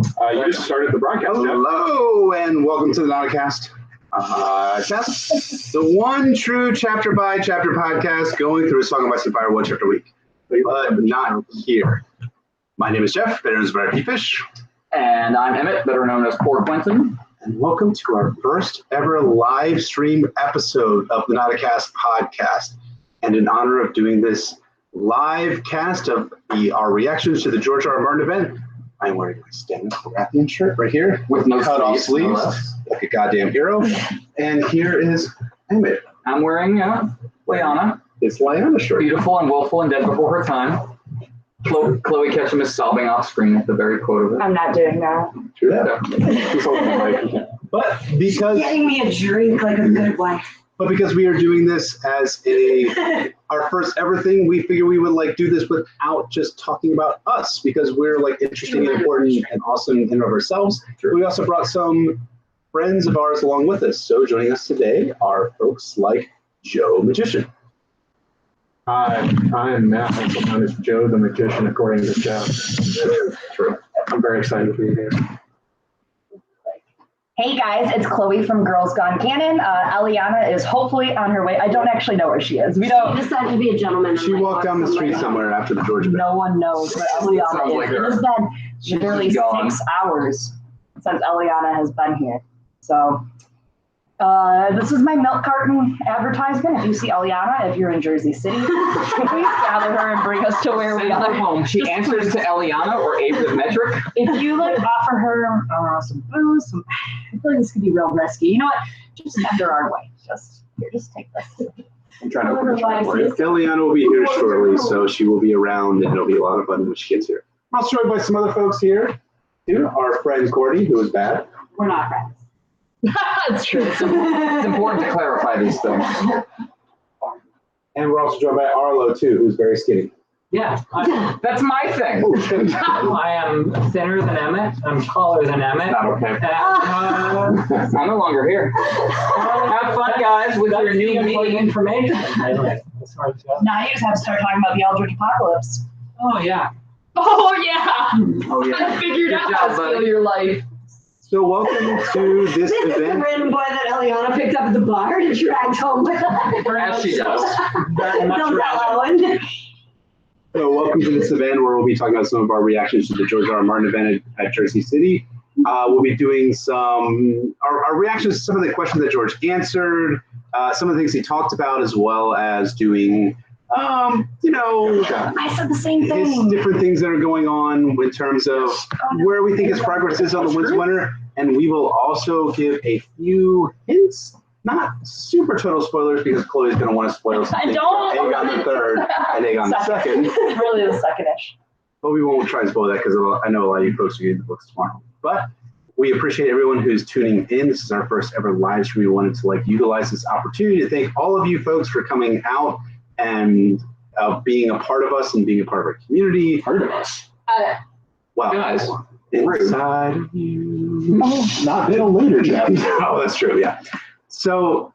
You just started the broadcast. Hello, and welcome to the NotACast. The one true chapter by chapter podcast going through a Song of Ice and Fire one chapter a week, but not here. My name is Jeff, better known as Variety Fish. And I'm Emmett, better known as Poor Quentin. And welcome to our first ever live stream episode of the NotACast podcast. And in honor of doing this live cast of our reactions to the George R. R. Martin event, I'm wearing my Stannis Baratheon shirt right here with no cut-off sleeves, like a goddamn hero. And here is Emmett. I'm wearing Eliana. It's Eliana shirt. Beautiful and willful and dead before her time. Chloe Ketchum is sobbing off screen at the very quote of it. I'm not doing that. True that. But because getting me a drink like a good wife. But because we are doing this as our first ever thing, we figure we would do this without just talking about us, because we're interesting and important and awesome in and of ourselves. We also brought some friends of ours along with us. So joining us today are folks like JoeTheMagician. Hi, I'm Matt, also known as Joe the Magician, according to Jeff. True. I'm very excited to be here. Hey guys, it's Chloe from Girls Gone Canon. Eliana is hopefully on her way. I don't actually know where she is. We don't. She decided to be a gentleman. She walked down the street somewhere after the Georgia event. No one knows where Eliana is. It has been literally 6 hours since Eliana has been here. So this is my milk carton advertisement. If you see Eliana, if you're in Jersey City, please gather her and bring us to where we are. Home. She answers to Eliana or Abe the Metric. If you offer her some booze, I feel like this could be real risky. You know what? Just send her our way. Just take this. I'm trying to open the Eliana will be here shortly, so she will be around, and it'll be a lot of fun when she gets here. I'm also joined by some other folks here. Our friend Courtney, who is bad. We're not friends. That's true. It's important to clarify these things. And we're also joined by Arlo, too, who's very skinny. Yeah, that's my thing. I am thinner than Emmett. I'm taller than Emmett. Not okay. And, I'm no longer here. Have fun, guys, with your new meeting information. Now you just have to start talking about the Eldritch Apocalypse. Oh, yeah. Oh, yeah. Oh, yeah. I figured out how to steal your life. So welcome to this event. The random boy that Eliana picked up at the bar and dragged home with her. As she does. Don't tell Owen. So welcome to this event where we'll be talking about some of our reactions to the George R. R. Martin event at Jersey City. We'll be doing our reactions to some of the questions that George answered, some of the things he talked about, as well as doing, I said the same thing. Different things that are going on in terms of where we think his progress is on the Winds Winter. And we will also give a few hints, not super total spoilers, because Chloe's going to want to spoil something. Aegon the third and Aegon the second. Really the second-ish. But we won't try and spoil that, because I know a lot of you folks are getting the books tomorrow. But we appreciate everyone who's tuning in. This is our first ever live stream. We wanted to utilize this opportunity to thank all of you folks for coming out and being a part of us and being a part of our community. Part of us. Wow. Guys. Inside of you. Not until later, Jeff. Oh, that's true. Yeah. So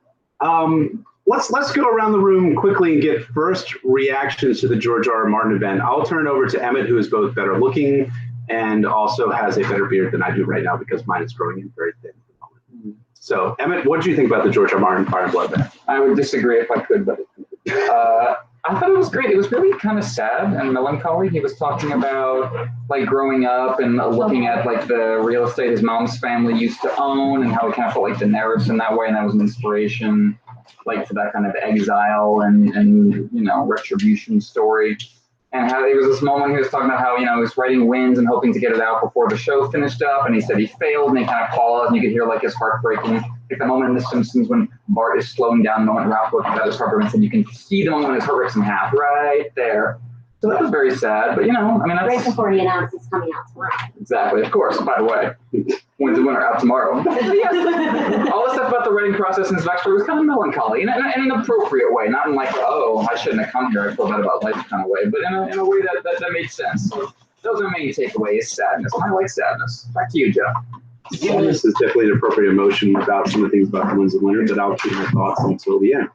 let's go around the room quickly and get first reactions to the George R. R. Martin event. I'll turn it over to Emmett, who is both better looking and also has a better beard than I do right now, because mine is growing in very thin at the moment. So Emmett, what did you think about the George R. R. Martin Fire and Blood event? I would disagree if I could, but I thought it was great. It was really kind of sad and melancholy. He was talking about growing up and looking at the real estate his mom's family used to own, and how he kind of felt like Daenerys in that way, and that was an inspiration for that kind of exile and retribution story. And how there was this moment he was talking about how, he was writing Winds and hoping to get it out before the show finished up, and he said he failed, and he kind of paused, and you could hear his heart breaking. Like the moment in The Simpsons when Bart is slowing down, the moment Ralph looks at his heart breaks, and you can see the moment when his heart breaks in half right there. So that was very sad, but that's right before he announced it's coming out tomorrow. Exactly, of course. By the way, Winds of Winter out tomorrow. Yes, all the stuff about the writing process and his backstory was kind of melancholy, in an appropriate way, not in I shouldn't have come here, I feel bad about life kind of way, but in a way that made sense. So those are main takeaways: sadness. I like sadness. Back to you, Jeff. Sadness is definitely an appropriate emotion without some of the things about the Winds of Winter, but I'll keep my thoughts until the end.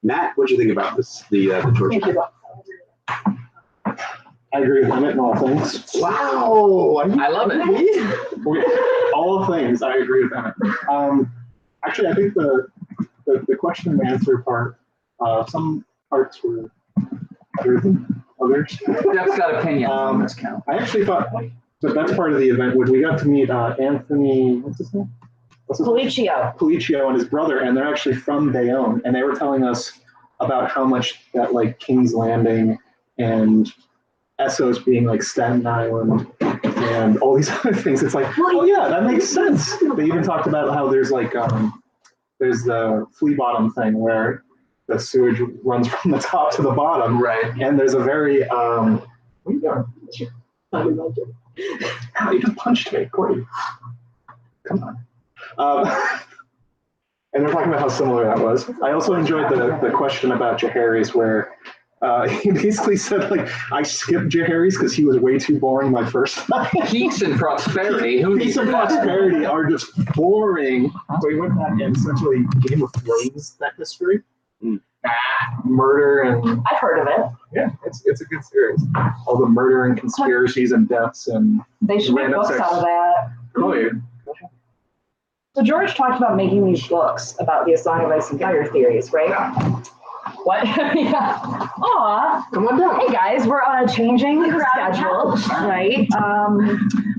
Matt, what do you think about this? The George? I agree with Emmett in all things. Wow. I love it. All things, I agree with Emmett. Actually, I think the question and answer part, some parts were better than others. Jeff's got opinions on this count. I actually thought the best part of the event was we got to meet Anthony, what's his name? Policio and his brother, and they're actually from Bayonne, and they were telling us about how much that like King's Landing and Essos being like Staten Island and all these other things. It's like, oh yeah, that makes sense. They even talked about how there's like there's the flea bottom thing where the sewage runs from the top to the bottom. Right. And there's a very what are you doing? You just punched me, Corey. Come on. And they're talking about how similar that was. I also enjoyed the question about Jaehaerys, where he basically said, like, I skipped Jaehaerys because he was way too boring my first time. Peace and prosperity. Peace and prosperity are just boring. So he went back and essentially Game of Thrones that history. Murder and I've heard of it. yeah, it's a good series. All the murder and conspiracies and deaths and They should make random books sex. out of that. Chloe. So George talked about making these books about the A Song of Ice and Fire theories, right? What? Yeah. Aw. Come on down. Hey guys, we're on a changing schedule, right?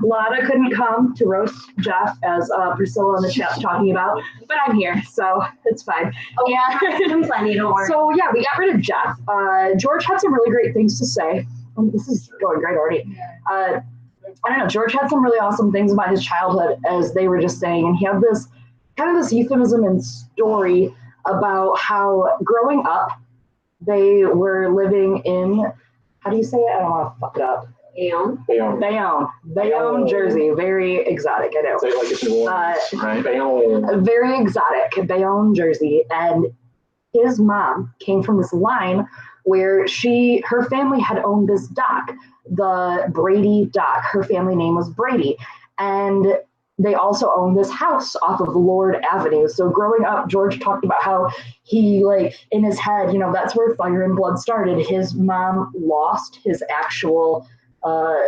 Lana couldn't come to roast Jeff, as Priscilla in the chat's talking about, but I'm here, so it's fine. Oh yeah, I'm plenty, don't worry. So yeah, we got rid of Jeff. George had some really great things to say. This is going great already. I don't know, George had some really awesome things about his childhood, as they were just saying, and he had this kind of this euphemism and story about how growing up, they were living in, how do you say it? I don't want to fuck it up. Bayonne, Jersey. Very exotic, I know. Say it like it's New Orleans, right? Bayonne. Very exotic, Bayonne, Jersey. And his mom came from this line where her family had owned this dock, the Brady dock. Her family name was Brady. And they also owned this house off of Lord Avenue. So growing up, George talked about how he, like, in his head, that's where Fire and Blood started. His mom lost his actual,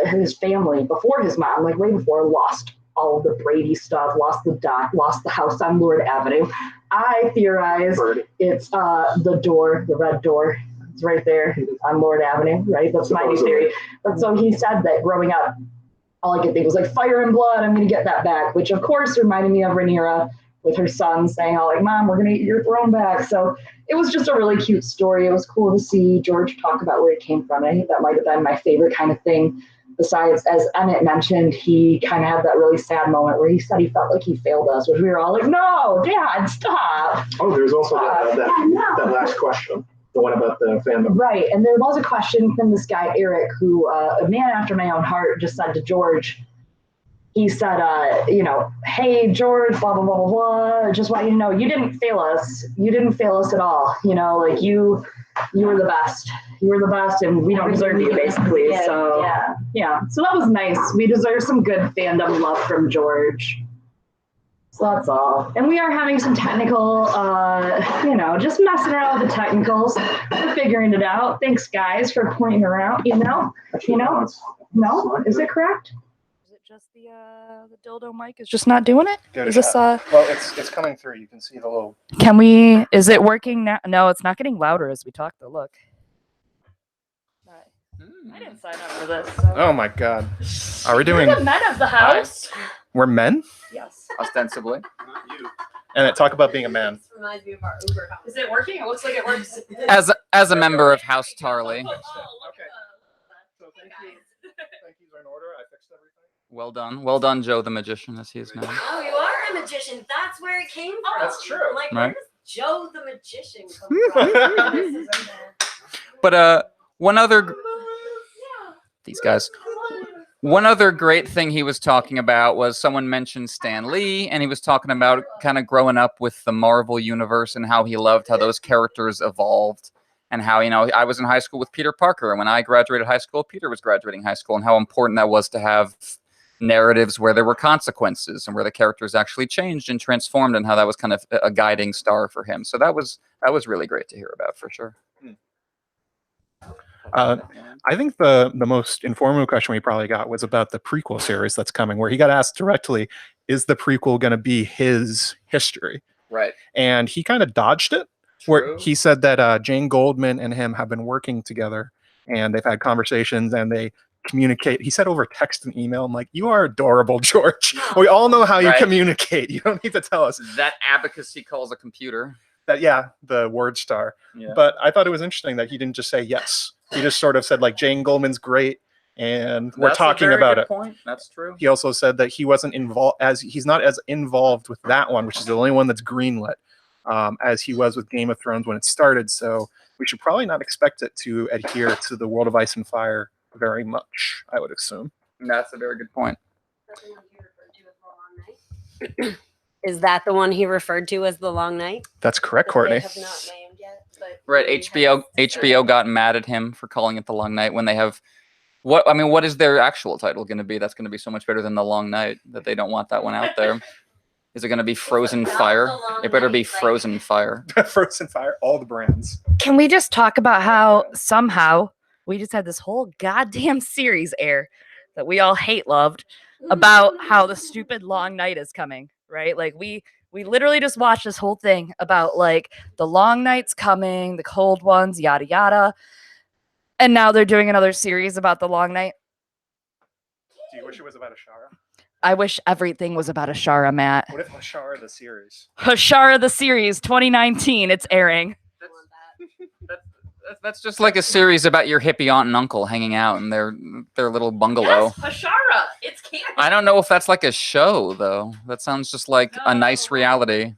his family before his mom, like way before, lost all of the Brady stuff, lost the dock, lost the house on Lord Avenue. I theorize it's the door, the red door. It's right there on Lord Avenue, right? That's my new theory. But so he said that growing up, all I could think was like Fire and Blood, I'm going to get that back, which of course reminded me of Rhaenyra with her son saying, like, Mom, we're going to get your throne back. So it was just a really cute story. It was cool to see George talk about where it came from. I think that might have been my favorite kind of thing. Besides, as Emmett mentioned, he kind of had that really sad moment where he said he felt like he failed us, which we were all like, no, Dad, stop. Oh, there's also that last question. The one about the fandom. Right, and there was a question from this guy, Eric, who, a man after my own heart, just said to George, he said, hey, George, blah, blah, blah, blah, blah, just want you to know, you didn't fail us. You didn't fail us at all. Like you were the best. You were the best, and we don't deserve you, basically. So, yeah. So that was nice. We deserve some good fandom love from George. So that's all. And we are having some technical, just messing around with the technicals. We're figuring it out. Thanks, guys, for pointing around, No? Is it correct? Is it just the dildo mic is just not doing it? Is this Well, it's coming through. You can see the little. Is it working now? No, it's not getting louder as we talk though. Look. I didn't sign up for this. So. Oh my God. Are we doing? We're the men of the house. We're men? Yes. Ostensibly. And talk about being a man. Reminds me of our Uber house. Is it working? It looks like it works. As a member of House Tarly. So thank yous are in order. I fixed everything. Well done, Joe the Magician, as he is known. Oh, you are a magician. That's where it came from. That's true. Like, Right. where does Joe the Magician come from? But one other One other great thing he was talking about was someone mentioned Stan Lee, and he was talking about kind of growing up with the Marvel universe and how he loved how those characters evolved, and how, I was in high school with Peter Parker, and when I graduated high school, Peter was graduating high school, and how important that was to have narratives where there were consequences and where the characters actually changed and transformed, and how that was kind of a guiding star for him. So that was really great to hear about, for sure. I think the most informative question we probably got was about the prequel series that's coming, where he got asked directly, is the prequel going to be his history? Right. And he kind of dodged it, where he said that Jane Goldman and him have been working together, and they've had conversations, and they communicate. He said over text and email. I'm like, you are adorable, George. We all know how you communicate. You don't need to tell us. That abacus he calls a computer. That, yeah, the word star. Yeah. But I thought it was interesting that he didn't just say yes. He just sort of said, like, Jane Goldman's great, and we're talking about it. Point. That's true. He also said that he wasn't involved, he's not as involved with that one, which is the only one that's greenlit, as he was with Game of Thrones when it started. So we should probably not expect it to adhere to the World of Ice and Fire very much, I would assume. That's a very good point. Is that the one he referred to as The Long Night? That's correct, Courtney. They have not named yet, but right, HBO got mad at him for calling it The Long Night when they have what is their actual title going to be? That's going to be so much better than The Long Night that they don't want that one out there. Is it going to be Frozen Fire? It better be Frozen Fire. Frozen Fire, all the brands. Can we just talk about how somehow we just had this whole goddamn series air that we all loved about how the stupid Long Night is coming, right? Like we literally just watched this whole thing about like the long nights coming, the cold ones, yada yada. And now they're doing another series about the long night. Do you wish it was about Ashara? I wish everything was about Ashara, Matt. What if Ashara the series? Ashara the series 2019, it's airing. That's just like a series about your hippie aunt and uncle hanging out in their little bungalow. Yes, Ashara, it's canon. I don't know if that's like a show though. That sounds just like a nice reality.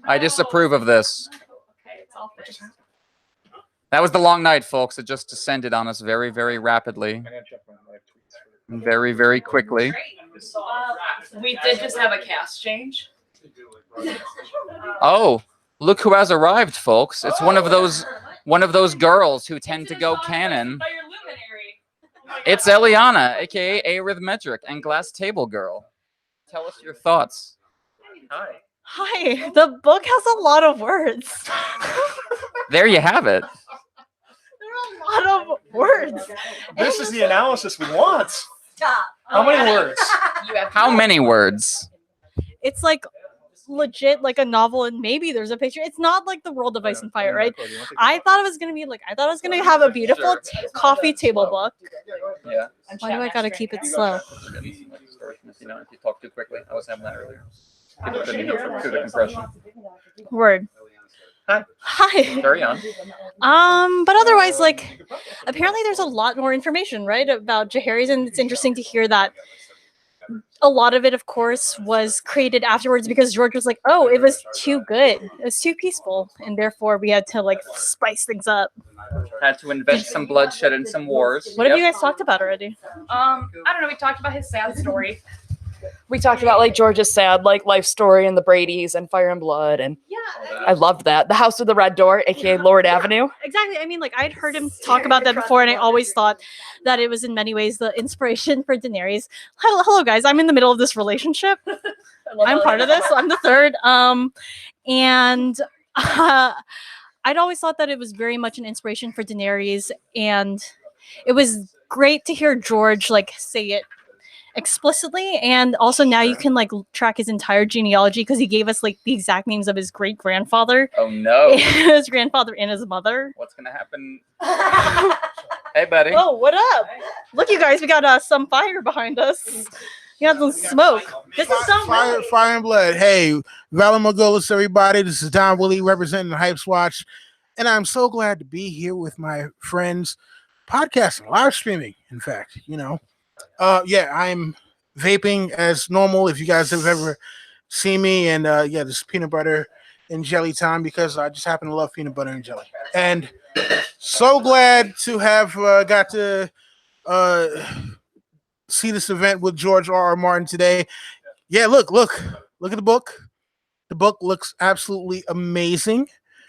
I disapprove of this. Okay, it's all finished. That was The Long Night, folks. It just descended on us very, very rapidly. Very, very quickly. We did just have a cast change. Oh, look who has arrived, folks. It's one of those girls who tend to go canon. It's Eliana, aka Arithmetric and Glass Table Girl. Tell us your thoughts. Hi. Hi. The book has a lot of words. There you have it. There are a lot of words. This is the analysis we want. Stop. How many words? How many words? It's like legit like a novel, and maybe there's a picture. It's not like the World of Ice and Fire, right? I thought it was gonna have a beautiful coffee table book. Yeah. Why do I gotta keep it slow? If you talk too quickly, I was having that earlier. Through the compression. Word. Hi. Carry on. But otherwise, like, apparently there's a lot more information, right, about Jaehaerys, and it's interesting to hear that a lot of it, of course, was created afterwards because George was like, oh, it was too good. It was too peaceful, and therefore we had to, like, spice things up. Had to invent some bloodshed and some wars. What have you guys talked about already? I don't know. We talked about his sad story. We talked about like George's sad like life story and the Bradys and Fire and Blood, and I loved that. The House with the Red Door, aka Lord Avenue. Exactly. I mean, like I'd heard him talk about that before, and I always thought that it was in many ways the inspiration for Daenerys. Hello, guys. I'm in the middle of this relationship. I'm part of this. I'm the third. And I'd always thought that it was very much an inspiration for Daenerys, and it was great to hear George like say it explicitly, and also now you can like track his entire genealogy because he gave us like the exact names of his great grandfather. Oh no! His grandfather and his mother. What's gonna happen? Hey, buddy. Oh, what up? Look, you guys, we got some fire behind us. You got some smoke. This is so fire and blood. Hey, Valor Mogolis, everybody. This is Don Willie representing the Hypes Watch, and I'm so glad to be here with my friends, podcasting, live streaming. In fact, yeah, I'm vaping as normal. If you guys have ever seen me, and yeah, this is peanut butter and jelly time because I just happen to love peanut butter and jelly. And so glad to have got to see this event with George R.R. Martin today. Yeah, look at the book. The book looks absolutely amazing.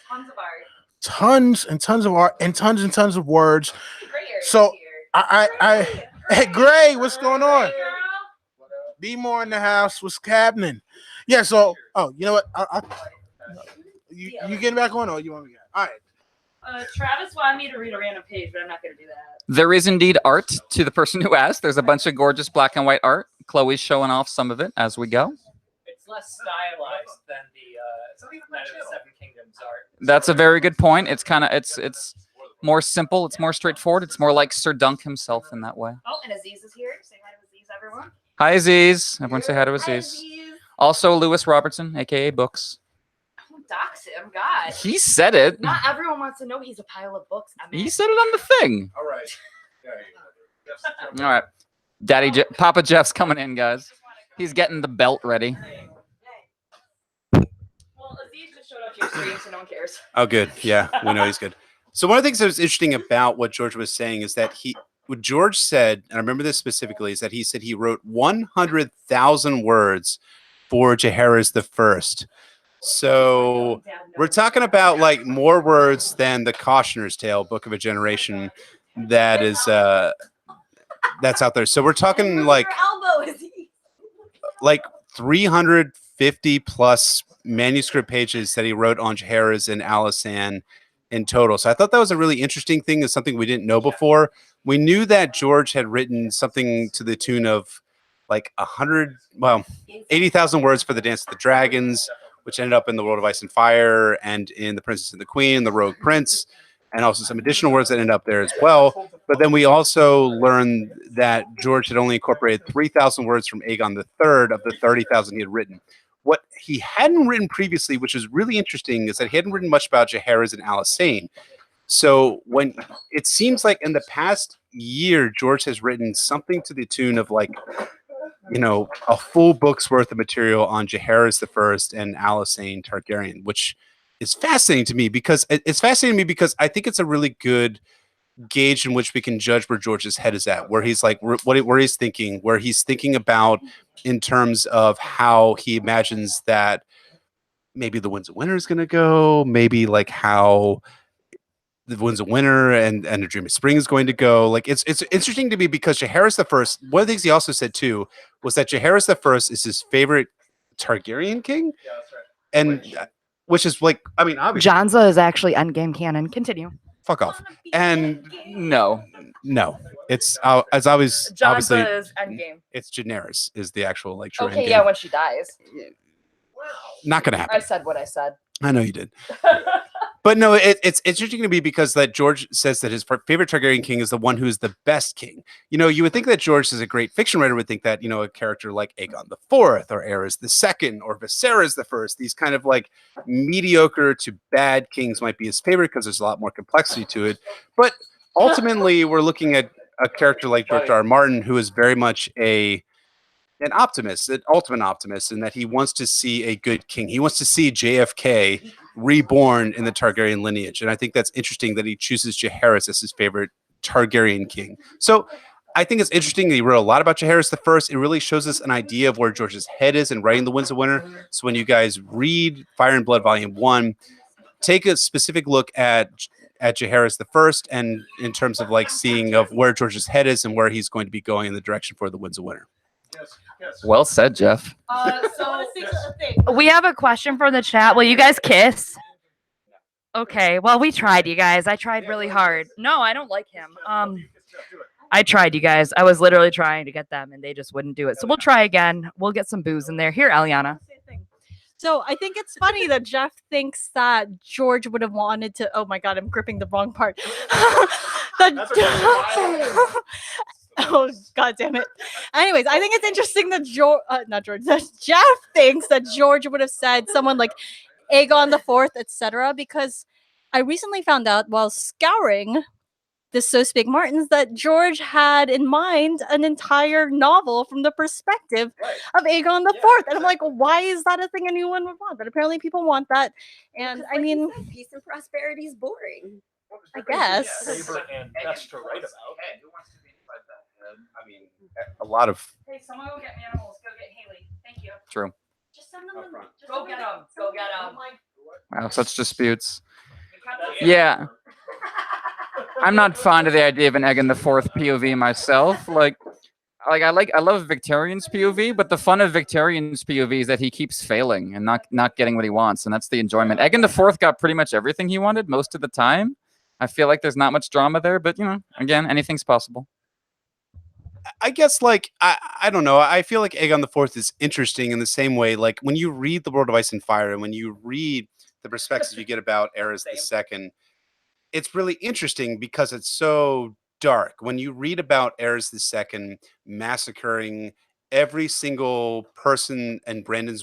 Tons of art. Tons and tons of art and tons of words. So hey, Gray, what's going on? Be more in the house. What's happening? Yeah, so, you know what? You getting back on, or you want me to? All right. Travis wanted me to read a random page, but I'm not going to do that. There is indeed art to the person who asked. There's a bunch of gorgeous black and white art. Chloe's showing off some of it as we go. It's less stylized than the Night of the Seven Kingdoms art. That's a very good point. It's kind of it's more simple. It's more straightforward. It's more like Sir Dunk himself in that way. Oh, and Aziz is here. Say hi to Aziz, everyone. Hi, Aziz. Everyone say hi to Aziz. Also, Lewis Robertson, a.k.a. Books. Don't dox him, God. He said it. Not everyone wants to know he's a pile of books. He said it on the thing. All right. All right. Papa Jeff's coming in, guys. He's getting the belt ready. Well, Aziz just showed up to your stream, so no one cares. Oh, good. Yeah, we know he's good. So one of the things that was interesting about what George was saying is that what George said, and I remember this specifically, is that he said he wrote 100,000 words for Jaehaerys the First. So we're talking about like more words than the Cautioner's Tale, Book of a Generation, that is that's out there. So we're talking like 350 plus manuscript pages that he wrote on Jaehaerys and Alysanne in total. So I thought that was a really interesting thing. It's something we didn't know before. We knew that George had written something to the tune of like 80,000 words for the Dance of the Dragons, which ended up in the World of Ice and Fire and in The Princess and the Queen, The Rogue Prince, and also some additional words that ended up there as well. But then we also learned that George had only incorporated 3,000 words from Aegon III of the 30,000 he had written. What he hadn't written previously, which is really interesting, is that he hadn't written much about Jaehaerys and Alysanne. So when it seems like in the past year, George has written something to the tune of like, a full book's worth of material on Jaehaerys the First and Alysanne Targaryen, which is fascinating to me because I think it's a really good gauge in which we can judge where George's head is at, where he's like, where he's thinking about in terms of how he imagines that maybe the Winds of Winter is going to go, maybe like how the Winds of Winter and the Dream of Spring is going to go. Like it's interesting to me because Jaehaerys the First, one of the things he also said too was that Jaehaerys the First is his favorite Targaryen king. Yeah, that's right. And which is like, I mean, obviously Jonza is actually endgame canon. Continue. Fuck off. And no, it's as always. Obviously, is endgame. It's Daenerys is the actual like true okay, endgame. yeah, when she dies. Not gonna happen. I said what I said. I know you did. But no, it's interesting to me because that George says that his favorite Targaryen king is the one who is the best king. You would think that George, as a great fiction writer, would think that, a character like Aegon the Fourth or Aerys the Second or Viserys the First, these kind of like mediocre to bad kings might be his favorite because there's a lot more complexity to it. But ultimately, we're looking at a character like George R. Martin, who is very much an optimist, an ultimate optimist, in that he wants to see a good king. He wants to see JFK reborn in the Targaryen lineage. And I think that's interesting that he chooses Jaehaerys as his favorite Targaryen king. So I think it's interesting that he wrote a lot about Jaehaerys the First. It really shows us an idea of where George's head is in writing The Winds of Winter. So when you guys read Fire and Blood Volume 1, take a specific look at Jaehaerys the First, and in terms of like seeing of where George's head is and where he's going to be going in the direction for The Winds of Winter. Well said, Jeff. We have a question for the chat. Will you guys kiss? Okay. Well, we tried, you guys. I tried really hard. No, I don't like him. I tried, you guys. I was literally trying to get them, and they just wouldn't do it. So we'll try again. We'll get some booze in there. Here, Eliana. So I think it's funny that Jeff thinks that George would have wanted to. Oh my God, I'm gripping the wrong part. Oh, God damn it. Anyways, I think it's interesting that Jeff thinks that George would have said someone like Aegon the Fourth, etc. Because I recently found out while scouring the So Speak Martins that George had in mind an entire novel from the perspective of Aegon the Fourth. And I'm like, why is that a thing anyone would want? But apparently people want that. And I mean, peace and prosperity is boring. I guess. And that's to write about. I mean, a lot of. Hey, someone go get animals. Go get Haley. Thank you. True. Just send them. Go get them. Go get them. Wow, such disputes. Yeah. I'm not fond of the idea of an Aegon the Fourth POV myself. I love Victarion's POV, but the fun of Victarion's POV is that he keeps failing and not getting what he wants, and that's the enjoyment. Aegon the Fourth got pretty much everything he wanted most of the time, I feel like there's not much drama there, but again, anything's possible. I guess, like, I don't know. I feel like Aegon IV is interesting in the same way. Like, when you read The World of Ice and Fire and when you read the perspectives you get about Aerys II, it's really interesting because it's so dark. When you read about Aerys II massacring every single person in Brandon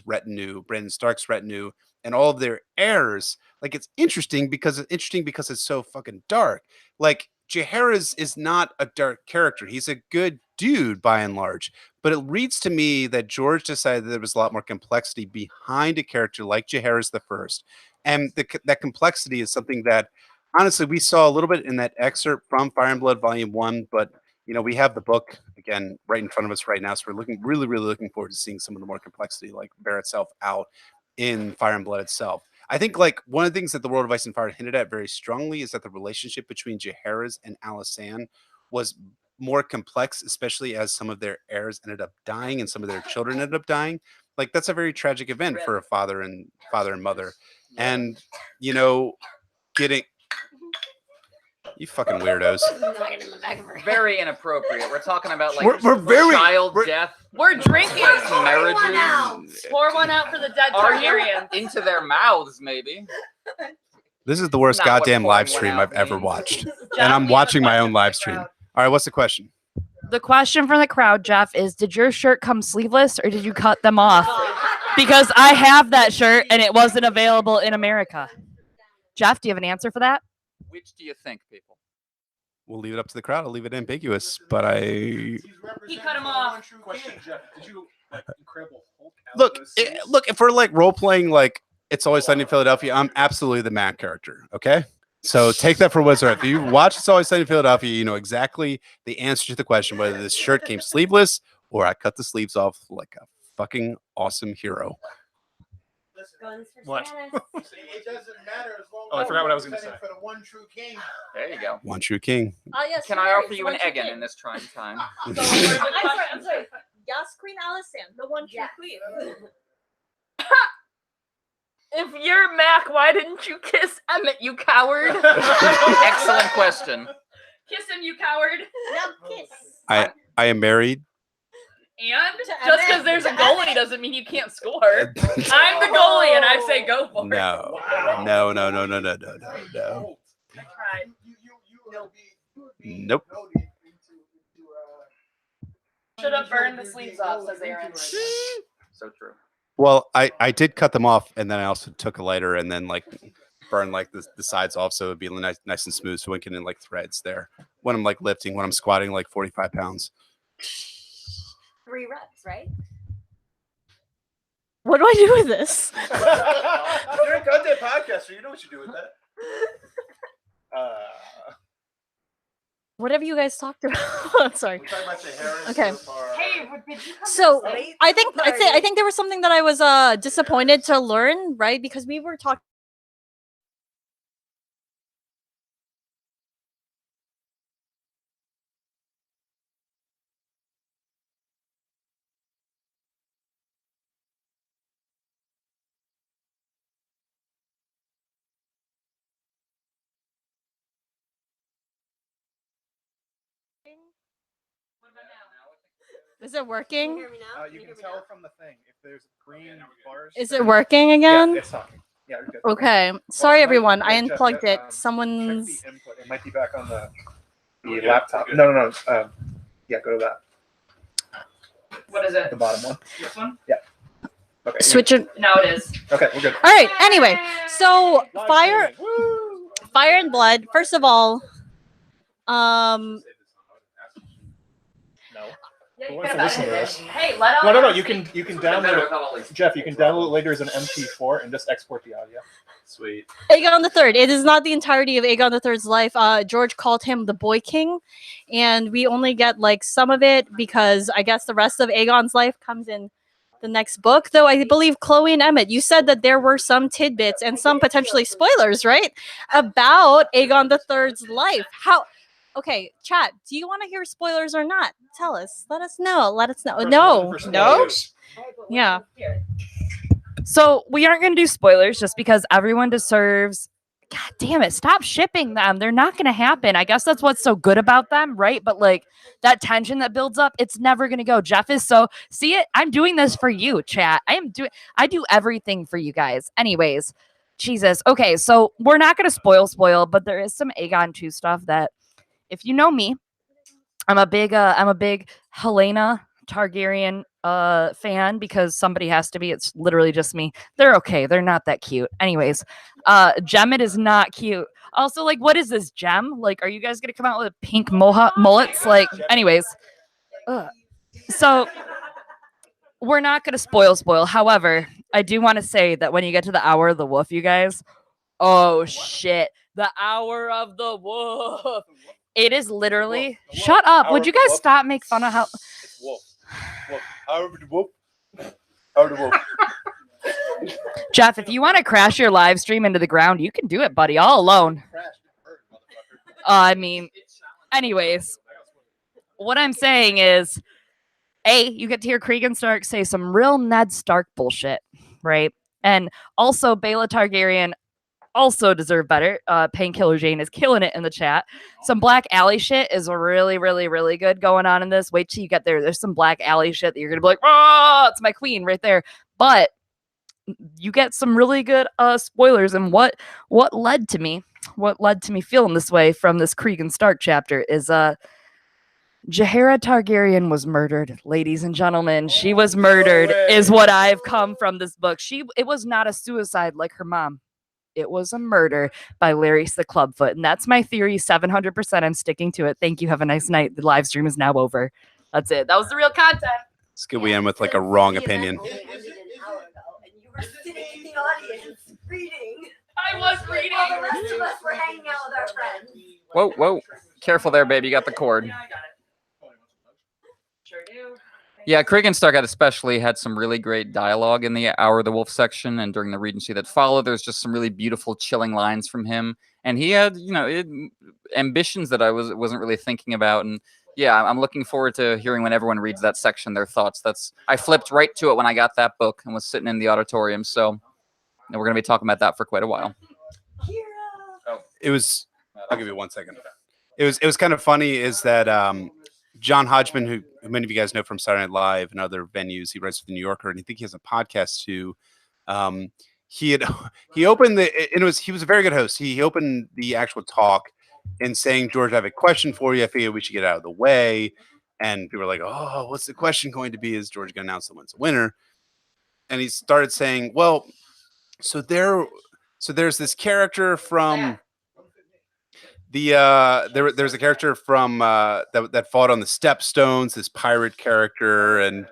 Stark's retinue, and all of their heirs, like, it's interesting because it's so fucking dark. Like, Jaehaerys is not a dark character. He's a good dude by and large. But it reads to me that George decided that there was a lot more complexity behind a character like Jaehaerys the First. And that complexity is something that, honestly, we saw a little bit in that excerpt from Fire and Blood Volume 1, but we have the book again right in front of us right now. So we're really looking forward to seeing some of the more complexity like bear itself out in Fire and Blood itself. I think, like, one of the things that The World of Ice and Fire hinted at very strongly is that the relationship between Jaehaerys and Alysanne was more complex, especially as some of their heirs ended up dying and some of their children ended up dying. Like, that's a very tragic event for a father and mother. And, getting... You fucking weirdos. Very inappropriate. We're talking about, like, we're death. We're drinking. Marriages. Pour one out for the dead Targaryens. Into their mouths, maybe. This is the worst goddamn live stream I've ever watched. And I'm watching my own live stream. All right, what's the question? The question from the crowd, Jeff, is did your shirt come sleeveless or did you cut them off? Because I have that shirt and it wasn't available in America. Jeff, do you have an answer for that? Which do you think, people? We'll leave it up to the crowd. I'll leave it ambiguous, but He cut him off. Look, if we're like role playing, like It's Always Sunny in Philadelphia, I'm absolutely the Matt character. Okay, so take that for what's worth. If you watch It's Always Sunny in Philadelphia, you know exactly the answer to the question whether this shirt came sleeveless or I cut the sleeves off like a fucking awesome hero. What? It doesn't matter as long I forgot what I was going to say. For the one true king. There you go. One true king. Yes, Can I offer you an egg in this trying time? I'm sorry. Yes, Queen Alysanne, the one true queen. If you're Mac, why didn't you kiss Emmett, you coward? Excellent question. Kiss him, you coward. Now kiss. I am married. And just because there's a goalie doesn't mean you can't score. I'm the goalie, and I say go for it. No. Nope. Should have burned the sleeves off, says Aaron. So true. Well, I did cut them off, and then I also took a lighter and then like burn like the sides off so it'd be nice and smooth, so it can in like threads there when I'm like lifting, when I'm squatting like 45 pounds. 3 reps, right? What do I do with this? You're a content podcaster. You know what you do with that. Whatever you guys talked about. Sorry. Okay. Hey, did you come So I think there was something that I was disappointed to learn, right? Because we were talking. Is it working? Can you hear me now? You can tell from the thing if there's green bars. Is it working again? Yeah, it's talking. Yeah, you're good. Okay. Sorry, everyone. I Check unplugged it. check Someone's. the input. It might be back on the laptop. No. Yeah, go to that. What is it? The bottom one. This one? Yeah. Okay. Switch it. No, it is. Okay, we're good. All right. Anyway, so Fire and Blood. First of all, Yeah, you Who wants could to have listen to edited this? it. Hey, let No. out. You can download it. Jeff, you can download it later as an MP4 and just export the audio. Sweet. Aegon III. It is not the entirety of Aegon III's life. George called him the Boy King, and we only get like some of it because I guess the rest of Aegon's life comes in the next book. Though I believe Chloe and Emmett, you said that there were some tidbits and some potentially spoilers, right, about Aegon III's life. How? Okay, chat. Do you want to hear spoilers or not? Tell us. Let us know. No. Yeah. So we aren't going to do spoilers just because everyone deserves God damn it, stop shipping them. They're not going to happen. I guess that's what's so good about them, right? But like that tension that builds up, it's never going to go. Jeff is so, see it? I'm doing this for you, chat. I do everything for you guys. Anyways, Jesus. Okay, so we're not going to spoil, but there is some Aegon 2 stuff that, if you know me, I'm a big Helena Targaryen fan, because somebody has to be. It's literally just me. They're okay. They're not that cute. Anyways, Emmett is not cute. Also, like, what is this, Gem? Like, are you guys gonna come out with pink mullets? Like, anyways. So we're not gonna spoil. However, I do want to say that when you get to the Hour of the Wolf, you guys, oh shit, the Hour of the Wolf. It is literally. Shut up. Would you guys stop make fun of how? It's wolf. Hour of the wolf. Hour of the wolf. Jeff, if you want to crash your live stream into the ground, you can do it, buddy, all alone. I mean, anyways, what I'm saying is, you get to hear Cregan Stark say some real Ned Stark bullshit, right? And also, Baela Targaryen also deserve better. Painkiller Jane is killing it in the chat. Some Black Alley shit is really, really, really good going on in this. Wait till you get there. There's some Black Alley shit that you're gonna be like, oh, it's my queen right there. But you get some really good spoilers. And what led to me feeling this way from this Cregan Stark chapter is Rhaegar Targaryen was murdered, ladies and gentlemen. She was murdered, is what I've come from this book. It was not a suicide like her mom. It was a murder by Larys the Clubfoot. And that's my theory, 700%. I'm sticking to it. Thank you. Have a nice night. The live stream is now over. That's it. That was the real content. It's good we end with like a wrong opinion. You were sitting in the audience reading. I was reading. While the rest of us were hanging out with our friends. Whoa. Careful there, baby. You got the cord. Yeah, I got it. Sure do. Yeah, Cregan Stark especially had some really great dialogue in the Hour of the Wolf section, and during the Regency that followed, there's just some really beautiful, chilling lines from him. And he had, ambitions that I wasn't really thinking about. And yeah, I'm looking forward to hearing when everyone reads that section their thoughts. I flipped right to it when I got that book and was sitting in the auditorium. So we're going to be talking about that for quite a while. It was. I'll give you 1 second. It was kind of funny is that John Hodgeman, who many of you guys know from Saturday Night Live and other venues, he writes for the New Yorker, and I think he has a podcast too. He opened he was a very good host. He opened the actual talk in saying, George, I have a question for you. I figured we should get out of the way. And people were like, oh, what's the question going to be? Is George going to announce the winner? And he started saying, well, so there's this character from there's a character from that fought on the Stepstones, this pirate character, and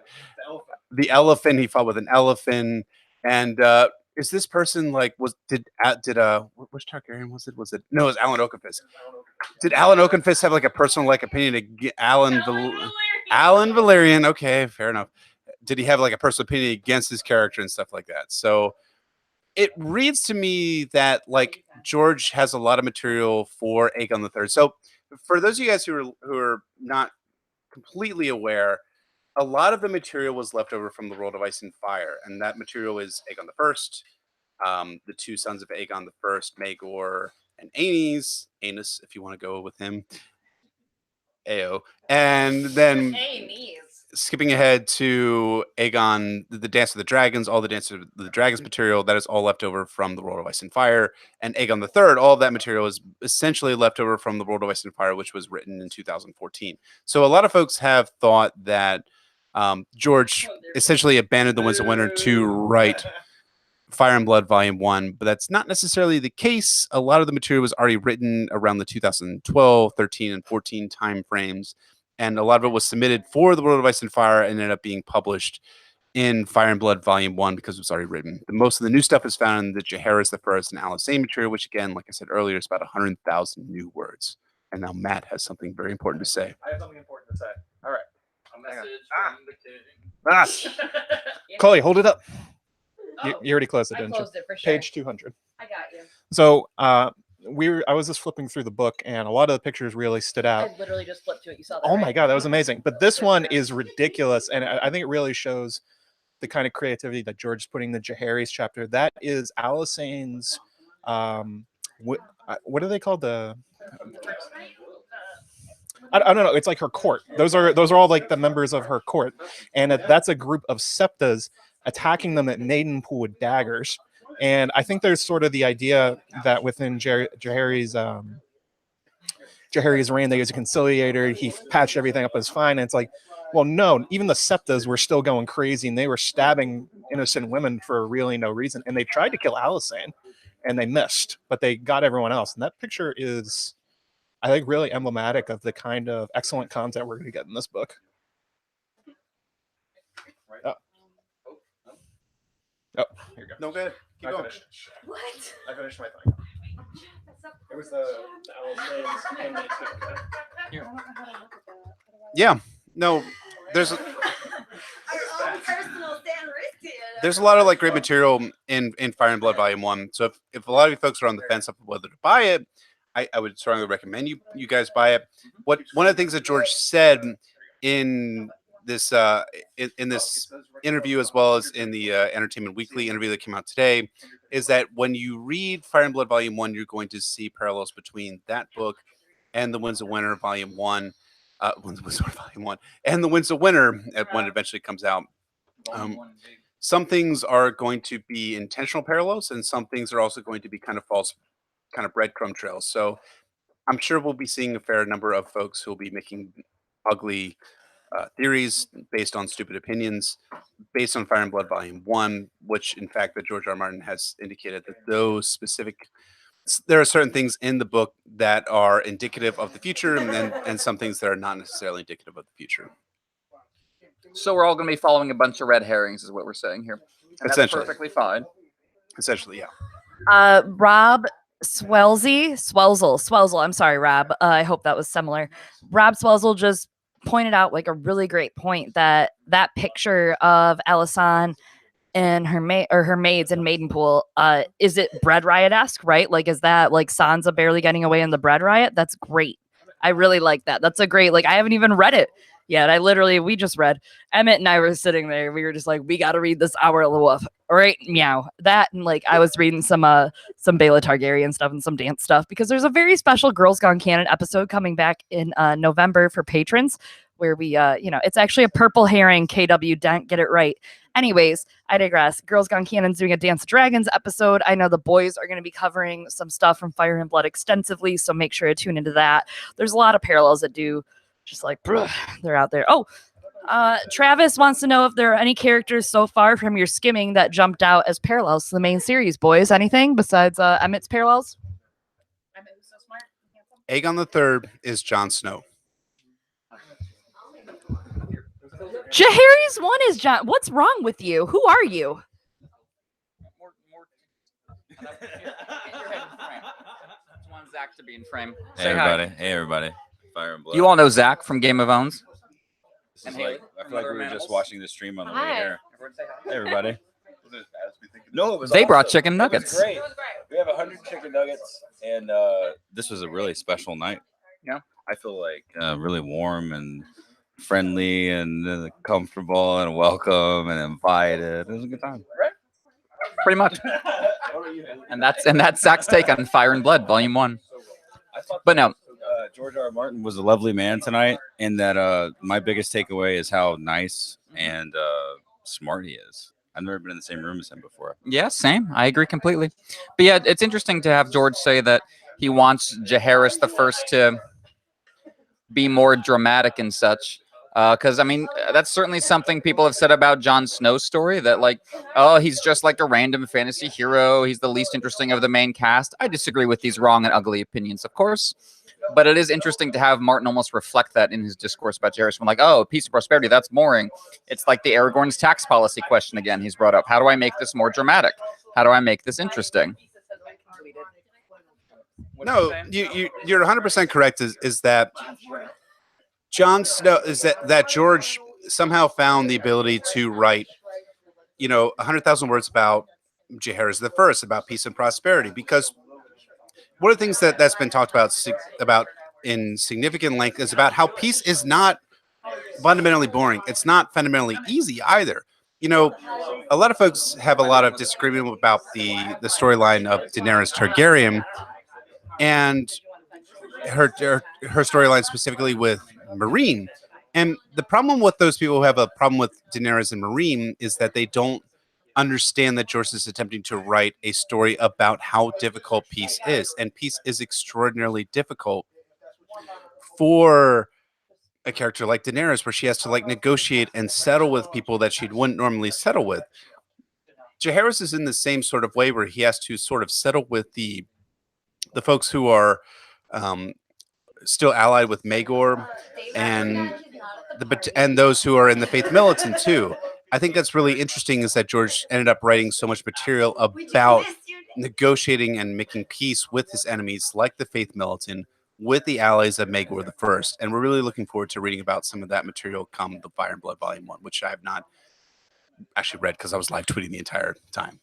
the elephant. He fought with an elephant, and is this person like which Targaryen was it? No, it was Alan Oakenfist. Did Alan Oakenfist have like a personal opinion to Alan Valerian? Okay, fair enough. Did he have like a personal opinion against his character and stuff like that? So it reads to me that like George has a lot of material for Aegon III. So for those of you guys who are not completely aware, a lot of the material was left over from the World of Ice and Fire, and that material is Aegon I, the two sons of Aegon I, Maegor and Aenys, if you want to go with him, Ao, and then skipping ahead to Aegon, the Dance of the Dragons, all the Dance of the Dragons material, that is all left over from the World of Ice and Fire. And Aegon III, all of that material is essentially left over from the World of Ice and Fire, which was written in 2014. So a lot of folks have thought that George essentially abandoned the Winds of Winter to write Fire and Blood Volume 1, but that's not necessarily the case. A lot of the material was already written around the 2012, 13, and 14 time frames. And a lot of it was submitted for the World of Ice and Fire and ended up being published in Fire and Blood Volume 1 because it was already written. Most of the new stuff is found in the Jaehaerys the First and Alysanne material, which again, like I said earlier, is about 100,000 new words. And now Matt has something very important to say. I have something important to say. All right. A message from the king. Chloe, hold it up. Oh, you already closed it, didn't you? Closed it for sure. Page 200. I got you. So I was just flipping through the book, and a lot of the pictures really stood out. I literally just flipped to it. You saw that? Oh right? my god, that was amazing! But this one is ridiculous, and I think it really shows the kind of creativity that George is putting in the Jaehaerys chapter. That is Alysanne's what are they called? I don't know. It's like her court. Those are all like the members of her court, and that's a group of septas attacking them at Maidenpool with daggers. And I think there's sort of the idea that within Jaehaerys's reign, that he was a conciliator. He patched everything up as fine. And it's like, well, no, even the septas were still going crazy, and they were stabbing innocent women for really no reason. And they tried to kill Alysanne, and they missed, but they got everyone else. And that picture is, I think, really emblematic of the kind of excellent content we're going to get in this book. Oh, here you go. No good. Keep going. What? I finished my thing. It was the Alysanne's here. Yeah. No, there's Our own personal San Risky. there's a lot of like great material in Fire and Blood Volume 1. So if a lot of you folks are on the fence of whether to buy it, I would strongly recommend you guys buy it. One of the things that George said in this in this interview, as well as in the Entertainment Weekly interview that came out today, is that when you read Fire and Blood Volume 1, you're going to see parallels between that book and The Winds of Winter Volume 1, Volume 1, and The Winds of Winter when it eventually comes out. Some things are going to be intentional parallels, and some things are also going to be kind of false, kind of breadcrumb trails. So I'm sure we'll be seeing a fair number of folks who will be making ugly theories based on stupid opinions, based on Fire and Blood Volume 1, which in fact that George R. Martin has indicated that there are certain things in the book that are indicative of the future, and some things that are not necessarily indicative of the future. So we're all going to be following a bunch of red herrings, is what we're saying here. And that's perfectly fine. Essentially, yeah. Rob Swelzel. I'm sorry, Rob. I hope that was similar. Rob Swelzel just pointed out like a really great point that picture of Alysanne and her maids in Maidenpool, is it Bread Riot-esque, right? Like, is that like Sansa barely getting away in the Bread Riot? That's great. I really like that. That's a great, like, I haven't even read it yet. We just read. Emmett and I were sitting there. We were just like, we got to read this Hour of the Wolf. All right, meow. That, and like, I was reading some Baela Targaryen stuff and some dance stuff, because there's a very special Girls Gone Canon episode coming back in November for patrons, where we, it's actually a purple herring, KW, don't get it right. Anyways, I digress. Girls Gone Canon's doing a Dance of Dragons episode. I know the boys are going to be covering some stuff from Fire and Blood extensively, so make sure to tune into that. There's a lot of parallels that do just like, they're out there. Oh, Travis wants to know if there are any characters so far from your skimming that jumped out as parallels to the main series, boys. Anything besides Emmett's parallels? Aegon III is Jon Snow. Jaehaerys 1 is John. What's wrong with you? Who are you? Want Zach to be in frame. Hey everybody. Hey everybody. Fire and Blood. You all know Zach from Game of Owns. This is like, I feel like we were just watching the stream on the way here. Hey everybody. No, it was they awesome. brought chicken nuggets. It was great. We have 100 chicken nuggets, and this was a really special night. Yeah, I feel like really warm and friendly and comfortable and welcome and invited. It was a good time. Right? Pretty much. and that's Zach's take on Fire and Blood Volume 1. But no. George R. R. Martin was a lovely man tonight, and that my biggest takeaway is how nice and smart he is. I've never been in the same room as him before. Yeah, same. I agree completely. But yeah, it's interesting to have George say that he wants Jaehaerys the First to be more dramatic and such. Because, I mean, that's certainly something people have said about Jon Snow's story, that, like, oh, he's just like a random fantasy hero. He's the least interesting of the main cast. I disagree with these wrong and ugly opinions, of course. But it is interesting to have Martin almost reflect that in his discourse about Jaehaerys. When like, oh, peace and prosperity, that's boring. It's like the Aragorn's tax policy question again he's brought up. How do I make this more dramatic? How do I make this interesting? No, you're 100% correct. Is that Jon Snow? Is that George somehow found the ability to write, 100,000 words about Jaehaerys the First, about peace and prosperity? Because one of the things that's been talked about in significant length is about how peace is not fundamentally boring. It's not fundamentally easy either. A lot of folks have a lot of disagreement about the storyline of Daenerys Targaryen, and her storyline specifically with Marine. And the problem with those people who have a problem with Daenerys and Marine is that they don't understand that George is attempting to write a story about how difficult peace is. And peace is extraordinarily difficult for a character like Daenerys, where she has to like negotiate and settle with people that she wouldn't normally settle with. Jaehaerys is in the same sort of way, where he has to sort of settle with the folks who are still allied with Maegor, and those who are in the Faith Militant too. I think that's really interesting, is that George ended up writing so much material about negotiating and making peace with his enemies, like the Faith Militant, with the allies of Maegor the First. And we're really looking forward to reading about some of that material come the Fire and Blood Volume 1, which I have not actually read because I was live tweeting the entire time.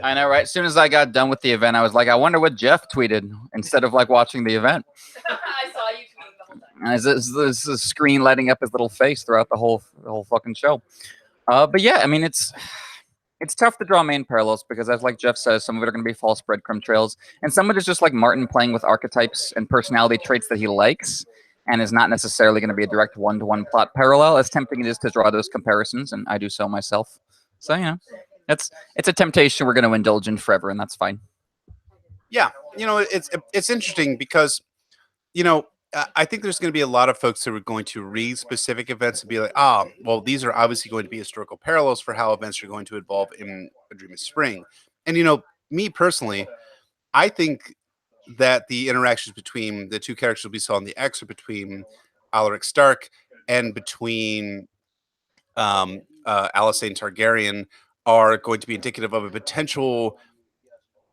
I know, right? As soon as I got done with the event, I was like, I wonder what Jeff tweeted instead of like watching the event. I saw you tweet the whole time. And this screen lighting up his little face throughout the whole fucking show. But yeah, I mean, it's tough to draw main parallels because, as like Jeff says, some of it are going to be false breadcrumb trails, and some of it is just like Martin playing with archetypes and personality traits that he likes, and is not necessarily going to be a direct one-to-one plot parallel. As tempting it is to draw those comparisons, and I do so myself. So you know, it's a temptation we're going to indulge in forever, and that's fine. Yeah, you know, it's interesting because, you know, I think there's going to be a lot of folks who are going to read specific events and be like, well, these are obviously going to be historical parallels for how events are going to evolve in A Dream of Spring. And, you know, me personally, I think that the interactions between the two characters we saw in the excerpt between Alaric Stark and between Alysanne Targaryen are going to be indicative of a potential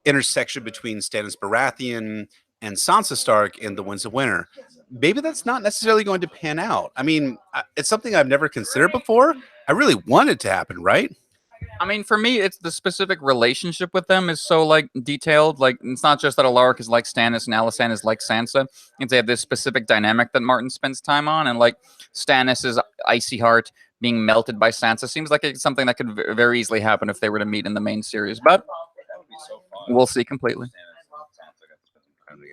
intersection between Stannis Baratheon and Sansa Stark in The Winds of Winter. Maybe that's not necessarily going to pan out. I mean, it's something I've never considered before. I really want it to happen, right? I mean, for me, it's the specific relationship with them is so like detailed. Like, it's not just that Alaric is like Stannis and Alysanne is like Sansa. It's they have this specific dynamic that Martin spends time on, and like Stannis' icy heart being melted by Sansa seems like it's something that could very easily happen if they were to meet in the main series. But we'll see completely.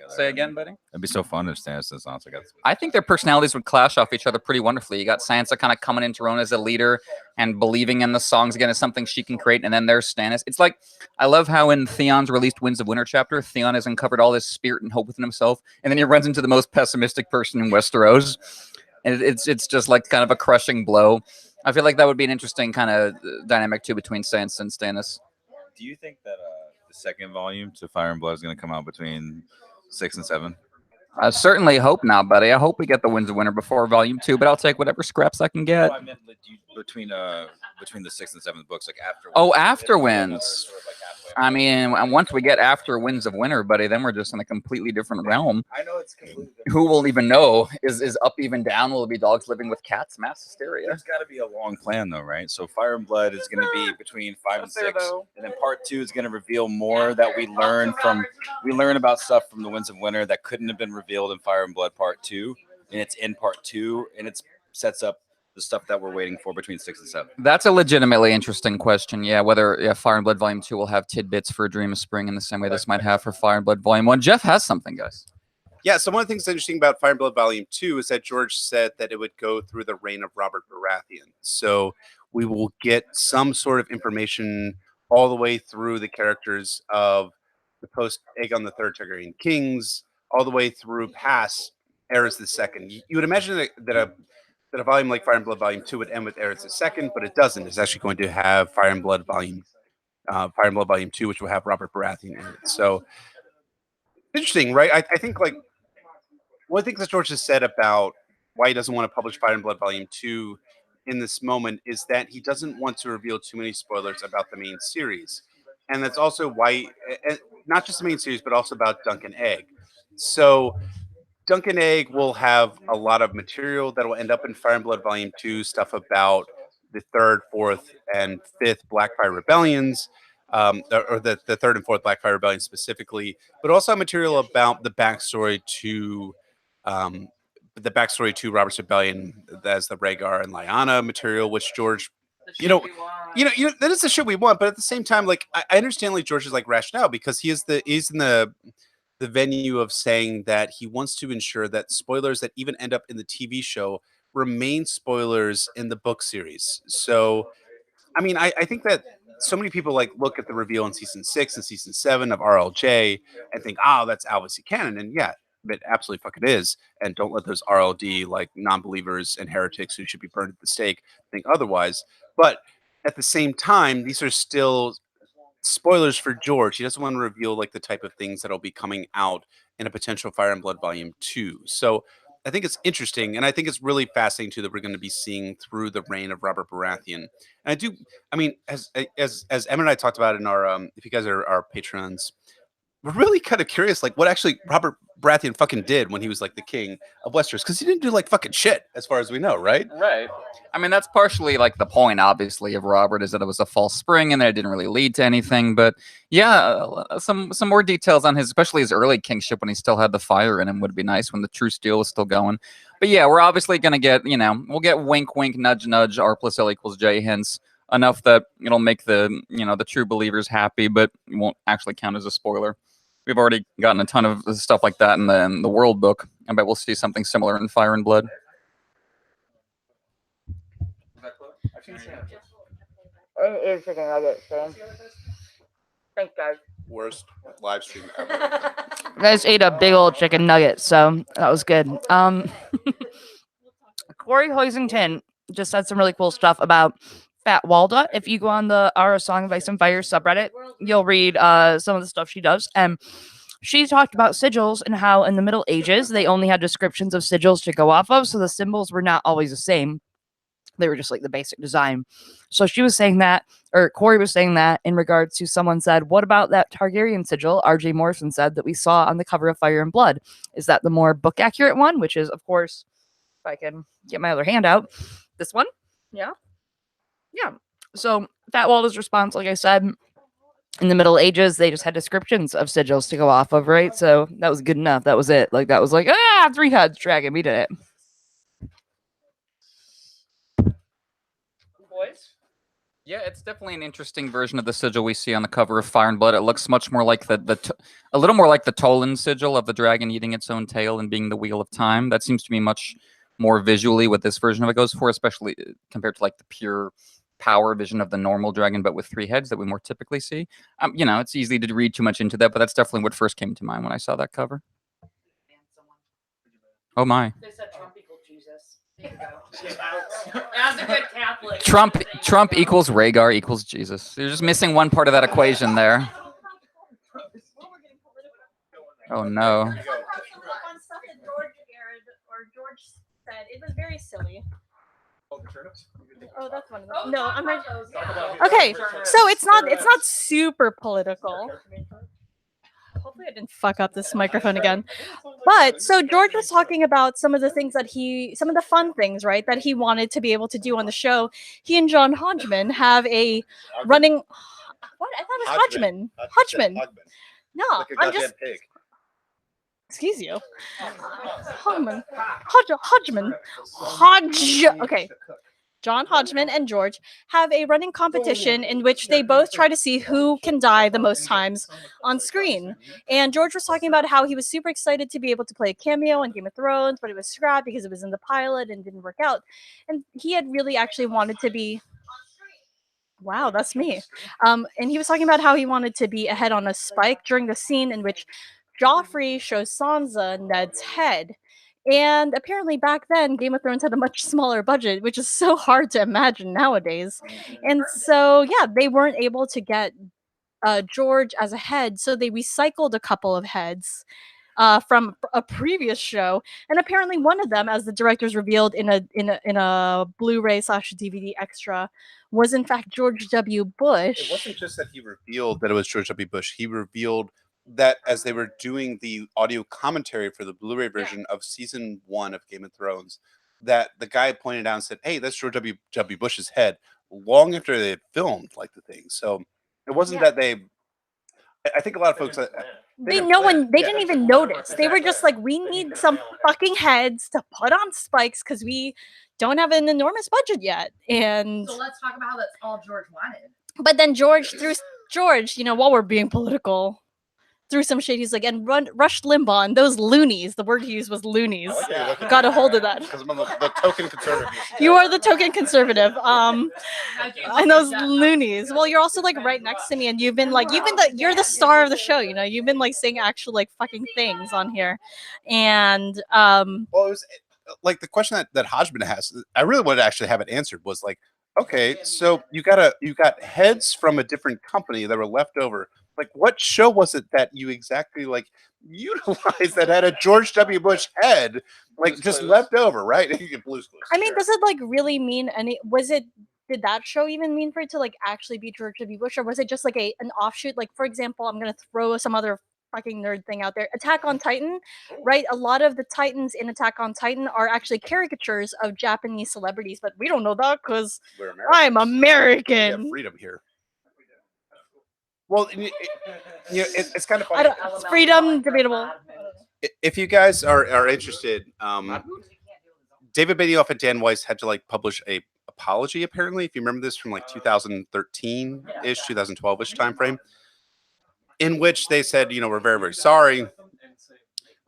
Say again, buddy? It'd be so fun if Stannis and Sansa got. I think their personalities would clash off each other pretty wonderfully. You got Sansa kind of coming into her own as a leader and believing in the songs again as something she can create, and then there's Stannis. It's like, I love how in Theon's released Winds of Winter chapter, Theon has uncovered all this spirit and hope within himself, and then he runs into the most pessimistic person in Westeros, and it's just like kind of a crushing blow. I feel like that would be an interesting kind of dynamic too between Sansa and Stannis. Do you think that the second volume to Fire and Blood is going to come out between 6 and 7? I certainly hope not, buddy. I hope we get the Winds of Winter before Volume 2, but I'll take whatever scraps I can get. No, I meant between the 6th and 7th books, like after. Oh, after Winds. I mean, once we get after Winds of Winter, buddy, then we're just in a completely different realm. I know it's completely different. Who will even know? Is up even down? Will it be dogs living with cats? Mass hysteria. There's got to be a long plan, though, right? So Fire and Blood is going to be between 5 and 6, and then Part 2 is going to reveal more that we learn about stuff from the Winds of Winter that couldn't have been revealed in Fire and Blood Part 2, and it's in Part 2, and it sets up the stuff that we're waiting for between 6 and 7. That's a legitimately interesting question. Yeah, whether Fire and Blood Volume 2 will have tidbits for A Dream of Spring in the same way this might have for Fire and Blood Volume 1. Jeff has something, guys. Yeah, so one of the things that's interesting about Fire and Blood Volume 2 is that George said that it would go through the reign of Robert Baratheon. So we will get some sort of information all the way through the characters of the post-Aegon III Targaryen kings, all the way through past Aerys II. You would imagine that a volume like Fire and Blood Volume 2 would end with Aerys II, but it doesn't. It's actually going to have Fire and Blood Volume 2, which will have Robert Baratheon in it. So interesting, right? I think like one thing that George has said about why he doesn't want to publish Fire and Blood Volume 2 in this moment is that he doesn't want to reveal too many spoilers about the main series. And that's also why, not just the main series, but also about Dunk and Egg. So Dunk and Egg will have a lot of material that will end up in Fire and Blood Volume 2, stuff about the 3rd, 4th, and 5th Blackfire Rebellions, or the 3rd and 4th Blackfire Rebellion specifically, but also material about the backstory to Robert's Rebellion, as the Rhaegar and Lyanna material, which George, that is the shit we want. But at the same time, like I understand like George's like rationale because he's in the the venue of saying that he wants to ensure that spoilers that even end up in the TV show remain spoilers in the book series. So, I mean, I think that so many people like look at the reveal in season 6 and season 7 of RLJ and think, oh, that's obviously canon. And yeah, it absolutely fucking is. And don't let those RLD like non-believers and heretics who should be burned at the stake think otherwise. But at the same time, these are still spoilers for George. He doesn't want to reveal like the type of things that'll be coming out in a potential Fire and Blood Volume 2. So I think it's interesting, and I think it's really fascinating too that we're going to be seeing through the reign of Robert Baratheon. And I mean, as Emmett and I talked about in our if you guys are our patrons, we're really kind of curious, like what actually Robert Baratheon fucking did when he was like the king of Westeros, because he didn't do like fucking shit, as far as we know, right? Right. I mean, that's partially like the point, obviously, of Robert is that it was a false spring and that it didn't really lead to anything. But yeah, some more details on his, especially his early kingship when he still had the fire in him, would be nice when the truce deal was still going. But yeah, we're obviously going to get, we'll get wink, wink, nudge, nudge, R plus L equals J hints enough that it'll make the, the true believers happy, but it won't actually count as a spoiler. We've already gotten a ton of stuff like that in the World Book. I bet we'll see something similar in Fire and Blood. It is chicken nuggets, so. Thanks, guys. Worst live stream ever. You guys ate a big old chicken nugget, so that was good. Corey Hoisington just said some really cool stuff about Fat Walda. If you go on the Our Song of Ice and Fire subreddit, you'll read some of the stuff she does. And she talked about sigils and how in the Middle Ages, they only had descriptions of sigils to go off of, so the symbols were not always the same. They were just like the basic design. So she was saying that, or Corey was saying that in regards to someone said, what about that Targaryen sigil, R.J. Morrison said, that we saw on the cover of Fire and Blood? Is that the more book accurate one? Which is, of course, if I can get my other hand out, this one? Yeah. Yeah. So Fat Walda's response, like I said, in the Middle Ages, they just had descriptions of sigils to go off of, right? So that was good enough. That was it. Like, that was like, 3 heads dragon. We did it. Boys? Yeah, it's definitely an interesting version of the sigil we see on the cover of Fire and Blood. It looks much more like a little more like the Tolan sigil of the dragon eating its own tail and being the Wheel of Time. That seems to be much more visually what this version of it goes for, especially compared to like the pure power vision of the normal dragon, but with 3 heads that we more typically see. It's easy to read too much into that, but that's definitely what first came to mind when I saw that cover. Oh my. They said Trump equals Jesus. There you go. As a good Catholic. Trump equals Rhaegar equals Jesus. You're just missing one part of that equation there. Oh no. George said it was very silly. Oh, that's one of them. No, I'm right. Okay, so it's not super political. Hopefully I didn't fuck up this microphone again. But so George was talking about some of the things some of the fun things, right, that he wanted to be able to do on the show. He and John Hodgeman have a running. What? I thought it was Hodgeman. Hodgeman. No, Like a I'm goddamn just. pig. Excuse you. Hodgeman. Okay. John Hodgeman and George have a running competition in which they both try to see who can die the most times on screen. And George was talking about how he was super excited to be able to play a cameo in Game of Thrones, but it was scrapped because it was in the pilot and didn't work out. And he had really actually wanted to be. Wow, that's me. And he was talking about how he wanted to be ahead on a spike during the scene in which Joffrey shows Sansa Ned's head. And apparently back then, Game of Thrones had a much smaller budget, which is so hard to imagine nowadays. And so, yeah, they weren't able to get George as a head, so they recycled a couple of heads from a previous show. And apparently one of them, as the directors revealed in a Blu-ray/DVD extra, was in fact George W. Bush. It wasn't just that he revealed that it was George W. Bush. He revealed that as they were doing the audio commentary for the Blu-ray version of season 1 of Game of Thrones, that the guy pointed out and said, "Hey, that's George W. Bush's head," long after they had filmed like the thing. So it wasn't that they. I think a lot of folks. They didn't even notice. They were just like, we need some fucking heads to put on spikes because we don't have an enormous budget yet. And so let's talk about how that's all George wanted. But then George, while we're being political, threw some shade. He's like, and Rush Limbaugh and those loonies. The word he used was loonies. Got a hold of that. Because I'm the token conservative. You are the token conservative. And those loonies. Well, you're also like right next to me, and you're the star of the show. You know, you've been like saying actual like fucking things on here, and well, it was like the question that Hodgeman has. I really wanted to actually have it answered. Was like, okay, so you got heads from a different company that were left over. Like, what show was it that you exactly like utilized that had a George W. Bush head, like just left over, right? Blue's Clues. I mean, does it like really mean any? Did that show even mean for it to like actually be George W. Bush, or was it just like an offshoot? Like, for example, I'm gonna throw some other fucking nerd thing out there. Attack on Titan, right? A lot of the Titans in Attack on Titan are actually caricatures of Japanese celebrities, but we don't know that because I'm American. We have freedom here. Well, it's kind of funny. Freedom, debatable. If you guys are interested, David Benioff and Dan Weiss had to like publish a apology, apparently, if you remember this from like 2013-ish, 2012-ish time frame, in which they said, we're very, very sorry.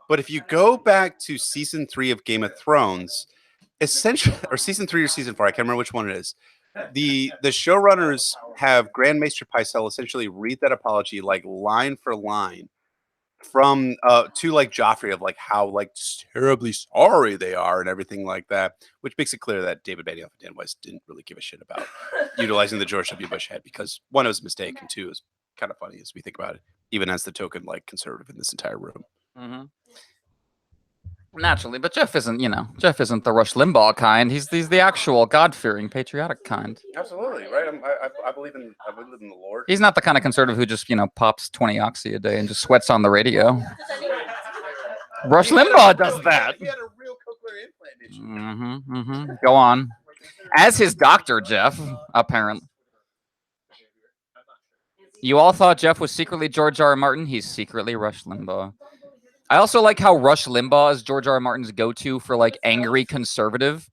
But if you go back to season 3 of Game of Thrones, essentially, or season 3 or season 4, I can't remember which one it is. The showrunners have Grand Maester Pycelle essentially read that apology like line for line from to like Joffrey of like how like terribly sorry they are and everything like that, which makes it clear that David Benioff and Dan Weiss didn't really give a shit about utilizing the George W. Bush head, because one, it was a mistake, and two, it was kind of funny as we think about it, even as the token like conservative in this entire room. Mm-hmm. Naturally, but Jeff isn't the Rush Limbaugh kind. He's the actual God-fearing, patriotic kind. Absolutely, right. I believe in the Lord. He's not the kind of conservative who just pops 20 oxy a day and just sweats on the radio. Rush Limbaugh does that. He had a real cochlear implant issue. Mm-hmm, mm-hmm. Go on. As his doctor, Jeff, apparently. You all thought Jeff was secretly George R.R. Martin. He's secretly Rush Limbaugh. I also like how Rush Limbaugh is George R.R. Martin's go-to for like angry conservative.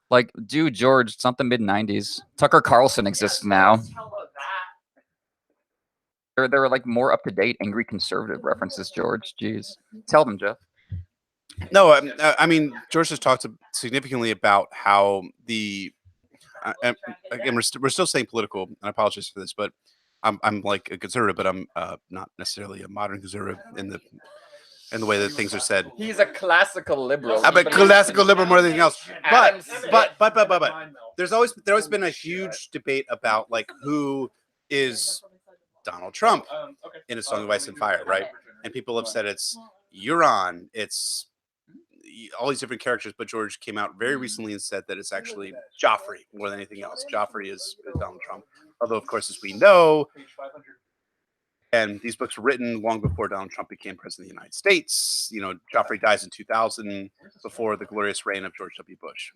Like, dude, George, it's not the mid-90s. Tucker Carlson exists now. There are like more up-to-date angry conservative references, George. Jeez. Tell them, Jeff. No, I mean, George has talked significantly about how again, we're still saying political, and I apologize for this, but I'm like a conservative, but I'm not necessarily a modern conservative in the way that things are said. He's a classical liberal. I'm a classical liberal more than anything else. But there's always been a huge debate about like who is Donald Trump in A Song of Ice and Fire, right? And people have said it's Euron, it's all these different characters, but George came out very recently and said that it's actually Joffrey more than anything else. Joffrey is Donald Trump. Although, of course, as we know, and these books were written long before Donald Trump became president of the United States. Joffrey dies in 2000, before the glorious reign of George W. Bush.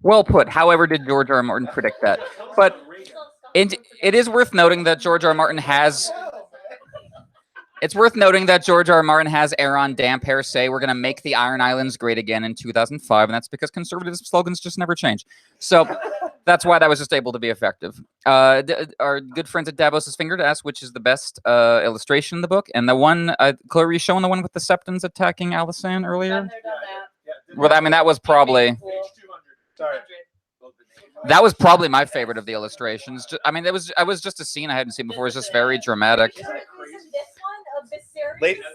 Well put. However, did George R.R. Martin predict that? But it is worth noting that George R.R. Martin has... It's worth noting that George R.R. Martin has Aaron Dampere say we're going to make the Iron Islands great again in 2005, and that's because conservative slogans just never change. So that's why that was just able to be effective. Our good friends at Davos's Finger asked which is the best illustration in the book, and the one, Chloe, were you showing the one with the Septons attacking Alysanne earlier? Well, I mean, that was probably... That was probably my favorite of the illustrations. I mean, it was just a scene I hadn't seen before. It's just very dramatic.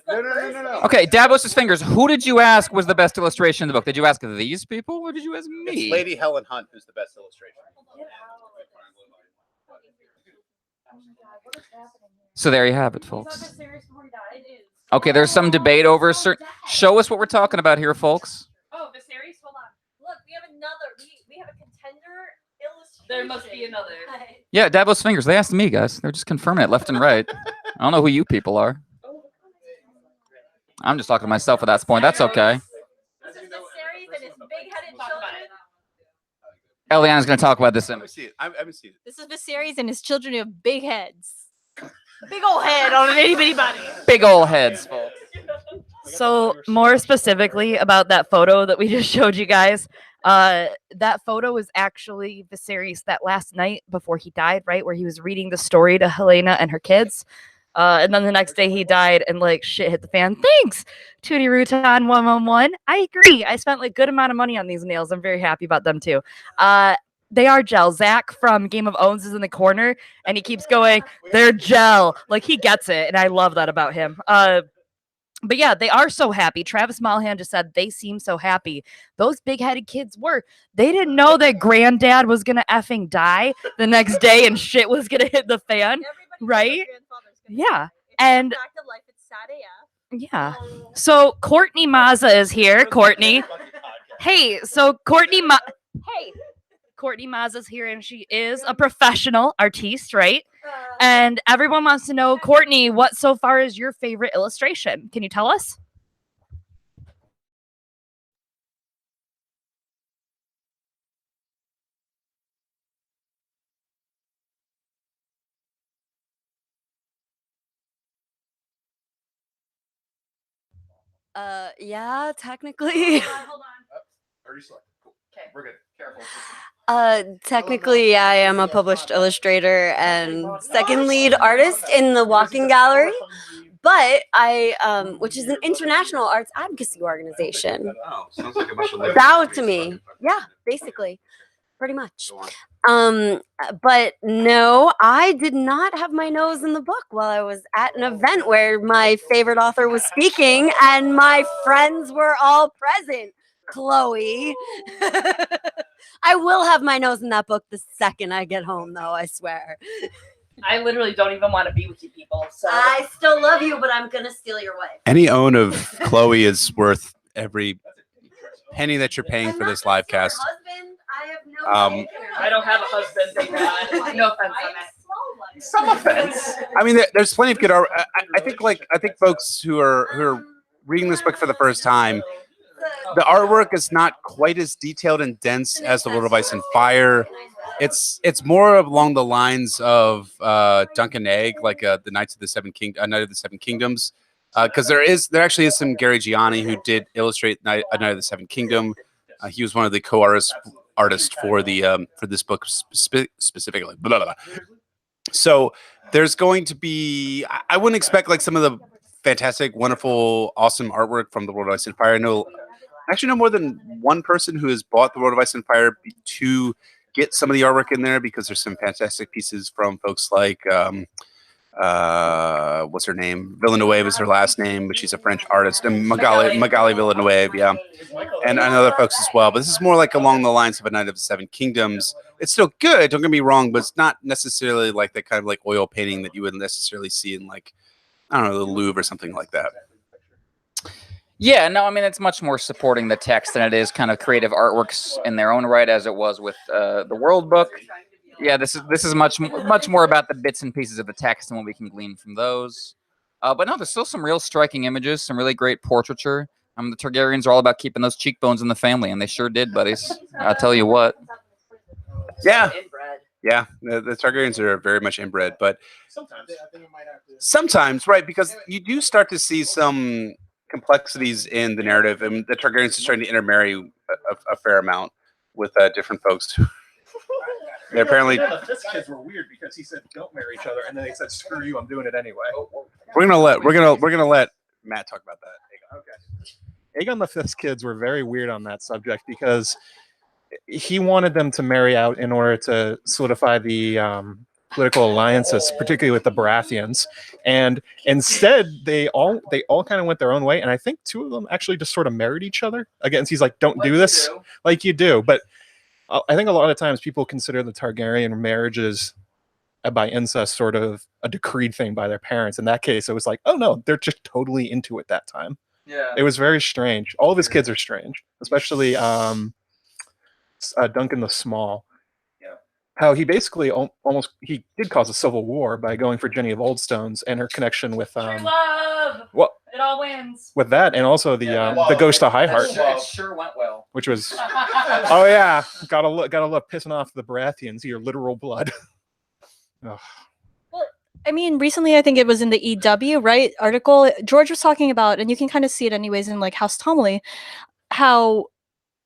No. Okay, Davos's Fingers. Who did you ask was the best illustration in the book? Did you ask these people, or did you ask me? It's Lady Helen Hunt who's the best illustration. So there you have it, folks. Okay, there's some debate over certain. Show us what we're talking about here, folks. Oh, Viserys, hold on. Look, we have another. We have a contender illustration. There must be another. Yeah, Davos Fingers. They asked me, guys. They're just confirming it left and right. I don't know who you people are. I'm just talking to myself at that point. That's okay. This is Viserys and his big-headed children. Eliana's going to talk about this image. I haven't seen it. This is Viserys and his children who have big heads. Big old head on an itty-bitty body. Big old heads, folks. So more specifically about that photo that we just showed you guys, that photo was actually Viserys that last night before he died, right? Where he was reading the story to Helena and her kids. And then the next day he died, and like shit hit the fan. Thanks, Tootie Rutan 111. I agree. I spent like good amount of money on these nails. I'm very happy about them too. They are gel. Zach from Game of Owns is in the corner, and he keeps going, they're gel. Like, he gets it, and I love that about him. But yeah, they are so happy. Travis Malhan just said they seem so happy. Those big-headed kids were. They didn't know that granddad was going to effing die the next day and shit was going to hit the fan, right? Yeah. And yeah. So Courtney Mazza is here. Courtney. Hey, so Courtney Mazza's here, and she is a professional artiste, right? And everyone wants to know, Courtney, what so far is your favorite illustration? Can you tell us? Yeah, technically. Hold on. Already selected. Cool. Okay, we're good. Careful. Technically, I am a published illustrator and second lead artist in the Walking Gallery, but which is an international arts advocacy organization. Oh, sounds like a bunch of Bow to me. Yeah, basically, pretty much. But no, I did not have my nose in the book while I was at an event where my favorite author was speaking and my friends were all present. Chloe. I will have my nose in that book the second I get home, though, I swear. I literally don't even want to be with you people. So I still love you, but I'm going to steal your wife. Any own of Chloe is worth every penny that you're paying for this live cast. I don't have a husband, thank God. No offense on that. Some offense. I mean, there's plenty of good art. I think folks who are reading this book for the first time, the artwork is not quite as detailed and dense as The World of Ice and Fire. It's more along the lines of Dunk and Egg, like the Night of the Seven Kingdoms, because there actually is some Gary Gianni who did illustrate Night of the Seven Kingdom. He was one of the co-artists for this book specifically. Blah, blah, blah. So there's going to be, I wouldn't expect like some of the fantastic, wonderful, awesome artwork from The World of Ice and Fire. I actually know more than one person who has bought The World of Ice and Fire to get some of the artwork in there, because there's some fantastic pieces from folks like what's her name? Villeneuve is her last name, but she's a French artist, and Magali Villeneuve, yeah, and other folks as well. But this is more like along the lines of A Night of the Seven Kingdoms. It's still good, don't get me wrong, but it's not necessarily like the kind of like oil painting that you would necessarily see in like, I don't know, the Louvre or something like that. Yeah, no, I mean, it's much more supporting the text than it is kind of creative artworks in their own right, as it was with the World Book. Yeah, this is much more about the bits and pieces of the text and what we can glean from those. But no, there's still some real striking images, some really great portraiture. The Targaryens are all about keeping those cheekbones in the family, and they sure did, buddies. I'll tell you what. Yeah. Yeah, the Targaryens are very much inbred, but sometimes, right, because you do start to see some complexities in the narrative, and the Targaryens are starting to intermarry a fair amount with different folks. They apparently. The Fisk kids were weird because he said don't marry each other, and then they said screw you, I'm doing it anyway. We're gonna let Matt talk about that. Okay. Aegon the Fifth's kids were very weird on that subject because he wanted them to marry out in order to solidify the political alliances, particularly with the Baratheons. And instead, they all kind of went their own way. And I think two of them actually just sort of married each other. Again, he's like, don't do this like you do. But I think a lot of times people consider the Targaryen marriages by incest sort of a decreed thing by their parents. In that case, it was like, oh no, they're just totally into it that time. Yeah, it was very strange. All of his kids are strange, especially Duncan the Small. Yeah, how he basically he did cause a civil war by going for Jenny of Oldstones and her connection with True love. Well, it all wins. With that, and also the Ghost of Highheart, it sure went well. which was oh yeah, gotta love pissing off the Baratheons, your literal blood. Ugh. I mean, recently, I think it was in the EW, right, article, George was talking about, and you can kind of see it anyways in like House Tomley, how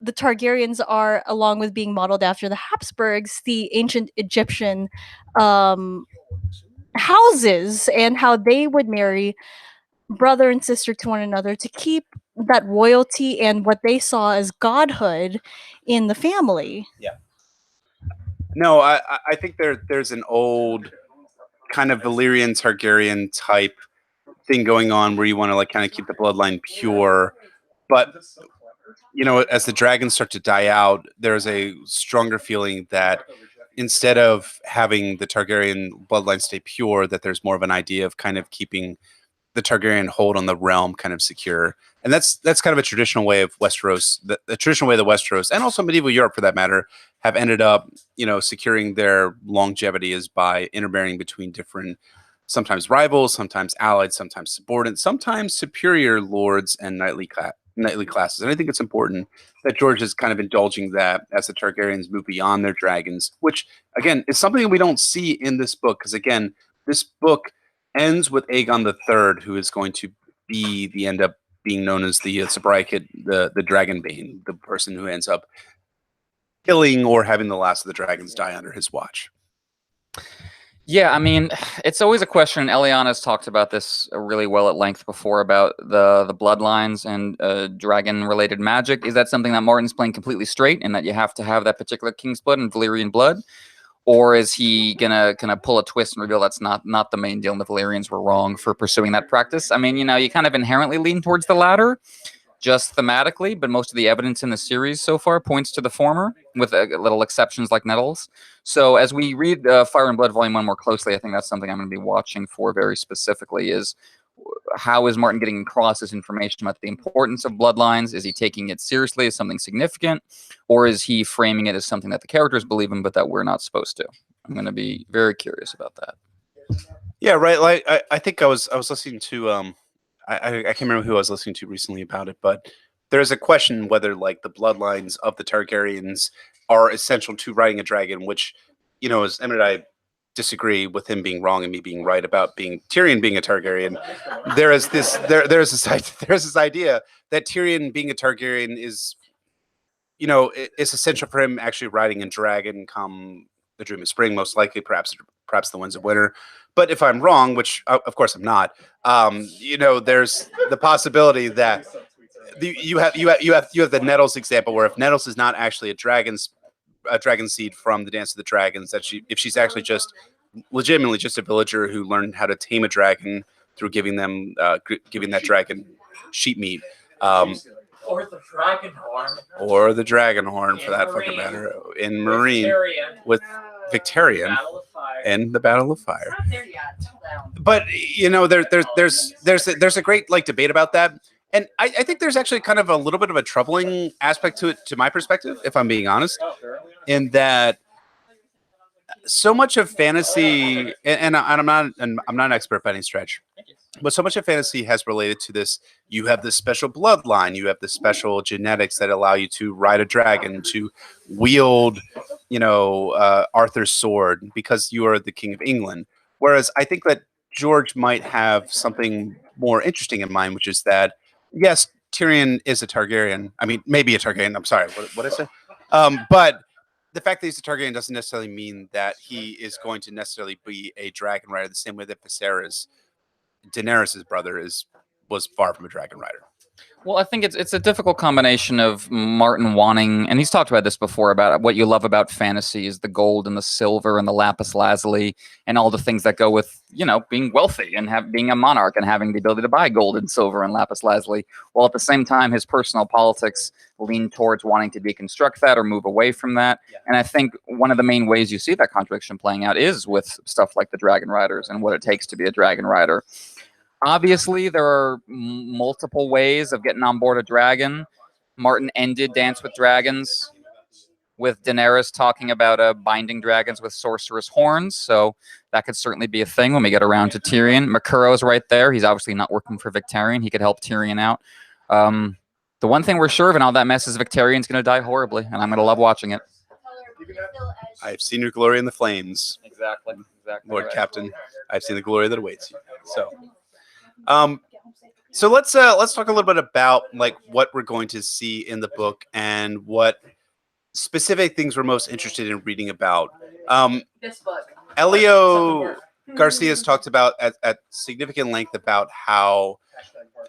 the Targaryens are, along with being modeled after the Habsburgs, the ancient Egyptian houses and how they would marry brother and sister to one another to keep that royalty and what they saw as godhood in the family. Yeah. No, I think there's an old kind of Valyrian Targaryen type thing going on where you want to like kind of keep the bloodline pure, but you know, as the dragons start to die out, there's a stronger feeling that instead of having the Targaryen bloodline stay pure, that there's more of an idea of kind of keeping the Targaryen hold on the realm kind of secure. And that's kind of a traditional way of Westeros, the traditional way that Westeros and also medieval Europe for that matter have ended up, you know, securing their longevity is by intermarrying between different, sometimes rivals, sometimes allied, sometimes subordinate, sometimes superior lords and knightly classes. And I think it's important that George is kind of indulging that as the Targaryens move beyond their dragons, which again is something we don't see in this book. Because again, this book ends with Aegon III, who is going to be the end up being known as the Sabraikid, the Dragonbane, the person who ends up killing or having the last of the dragons die under his watch. Yeah, I mean, it's always a question. Eliana's talked about this really well at length before about the bloodlines and dragon-related magic. Is that something that Martin's playing completely straight and that you have to have that particular king's blood and Valyrian blood? Or is he gonna pull a twist and reveal that's not the main deal and the Valyrians were wrong for pursuing that practice? I mean, you know, you kind of inherently lean towards the latter, just thematically, but most of the evidence in the series so far points to the former, with little exceptions like Nettles. So as we read Fire and Blood Volume 1 more closely, I think that's something I'm going to be watching for very specifically is how is Martin getting across this information about the importance of bloodlines? Is he taking it seriously as something significant? Or is he framing it as something that the characters believe in but that we're not supposed to? I'm going to be very curious about that. Yeah, right. Like I think I was listening to I can't remember who I was listening to recently about it, but there's a question whether like the bloodlines of the Targaryens are essential to riding a dragon, which, you know, as Emmett and I disagree with him being wrong and me being right about Tyrion being a Targaryen. There's this idea that Tyrion being a Targaryen is, you know, it's essential for him actually riding a dragon come the Dream of Spring, most likely, perhaps the Winds of Winter. But if I'm wrong, which of course I'm not, you know, there's the possibility that you have the Nettles example where if Nettles is not actually a dragon seed from the Dance of the Dragons, that if she's actually just legitimately just a villager who learned how to tame a dragon through giving that dragon sheep meat. Or the dragon horn. Or the dragon horn, for that fucking matter, in Marine with Victarion and the Battle of Fire. But you know, there's a great like debate about that, and I think there's actually kind of a little bit of a troubling aspect to it, to my perspective, if I'm being honest, in that so much of fantasy, and I'm not an expert by any stretch, but so much of fantasy has related to this. You have this special bloodline, you have the special genetics that allow you to ride a dragon, to wield, you know, Arthur's sword because you are the King of England. Whereas I think that George might have something more interesting in mind, which is that, yes, Tyrion is a Targaryen. I mean, maybe a Targaryen. I'm sorry, what did I say? But the fact that he's a Targaryen doesn't necessarily mean that he is going to necessarily be a dragon rider the same way that Viserys, Daenerys' brother, was far from a dragon rider. Well, I think it's a difficult combination of Martin wanting, and he's talked about this before, about what you love about fantasy is the gold and the silver and the lapis lazuli and all the things that go with, you know, being wealthy and being a monarch and having the ability to buy gold and silver and lapis lazuli, while at the same time his personal politics lean towards wanting to deconstruct that or move away from that. Yeah. And I think one of the main ways you see that contradiction playing out is with stuff like the Dragon Riders and what it takes to be a dragon rider. Obviously, there are multiple ways of getting on board a dragon. Martin ended Dance with Dragons with Daenerys talking about binding dragons with sorceress horns, so that could certainly be a thing when we get around to Tyrion. Makuro's right there. He's obviously not working for Victarion. He could help Tyrion out. The one thing we're sure of in all that mess is Victarion's going to die horribly, and I'm going to love watching it. I've seen your glory in the flames. Exactly. Lord right. Captain, I've seen the glory that awaits you. So let's talk a little bit about like what we're going to see in the book and what specific things we're most interested in reading about. This book. Elio Garcia's talked about at significant length about how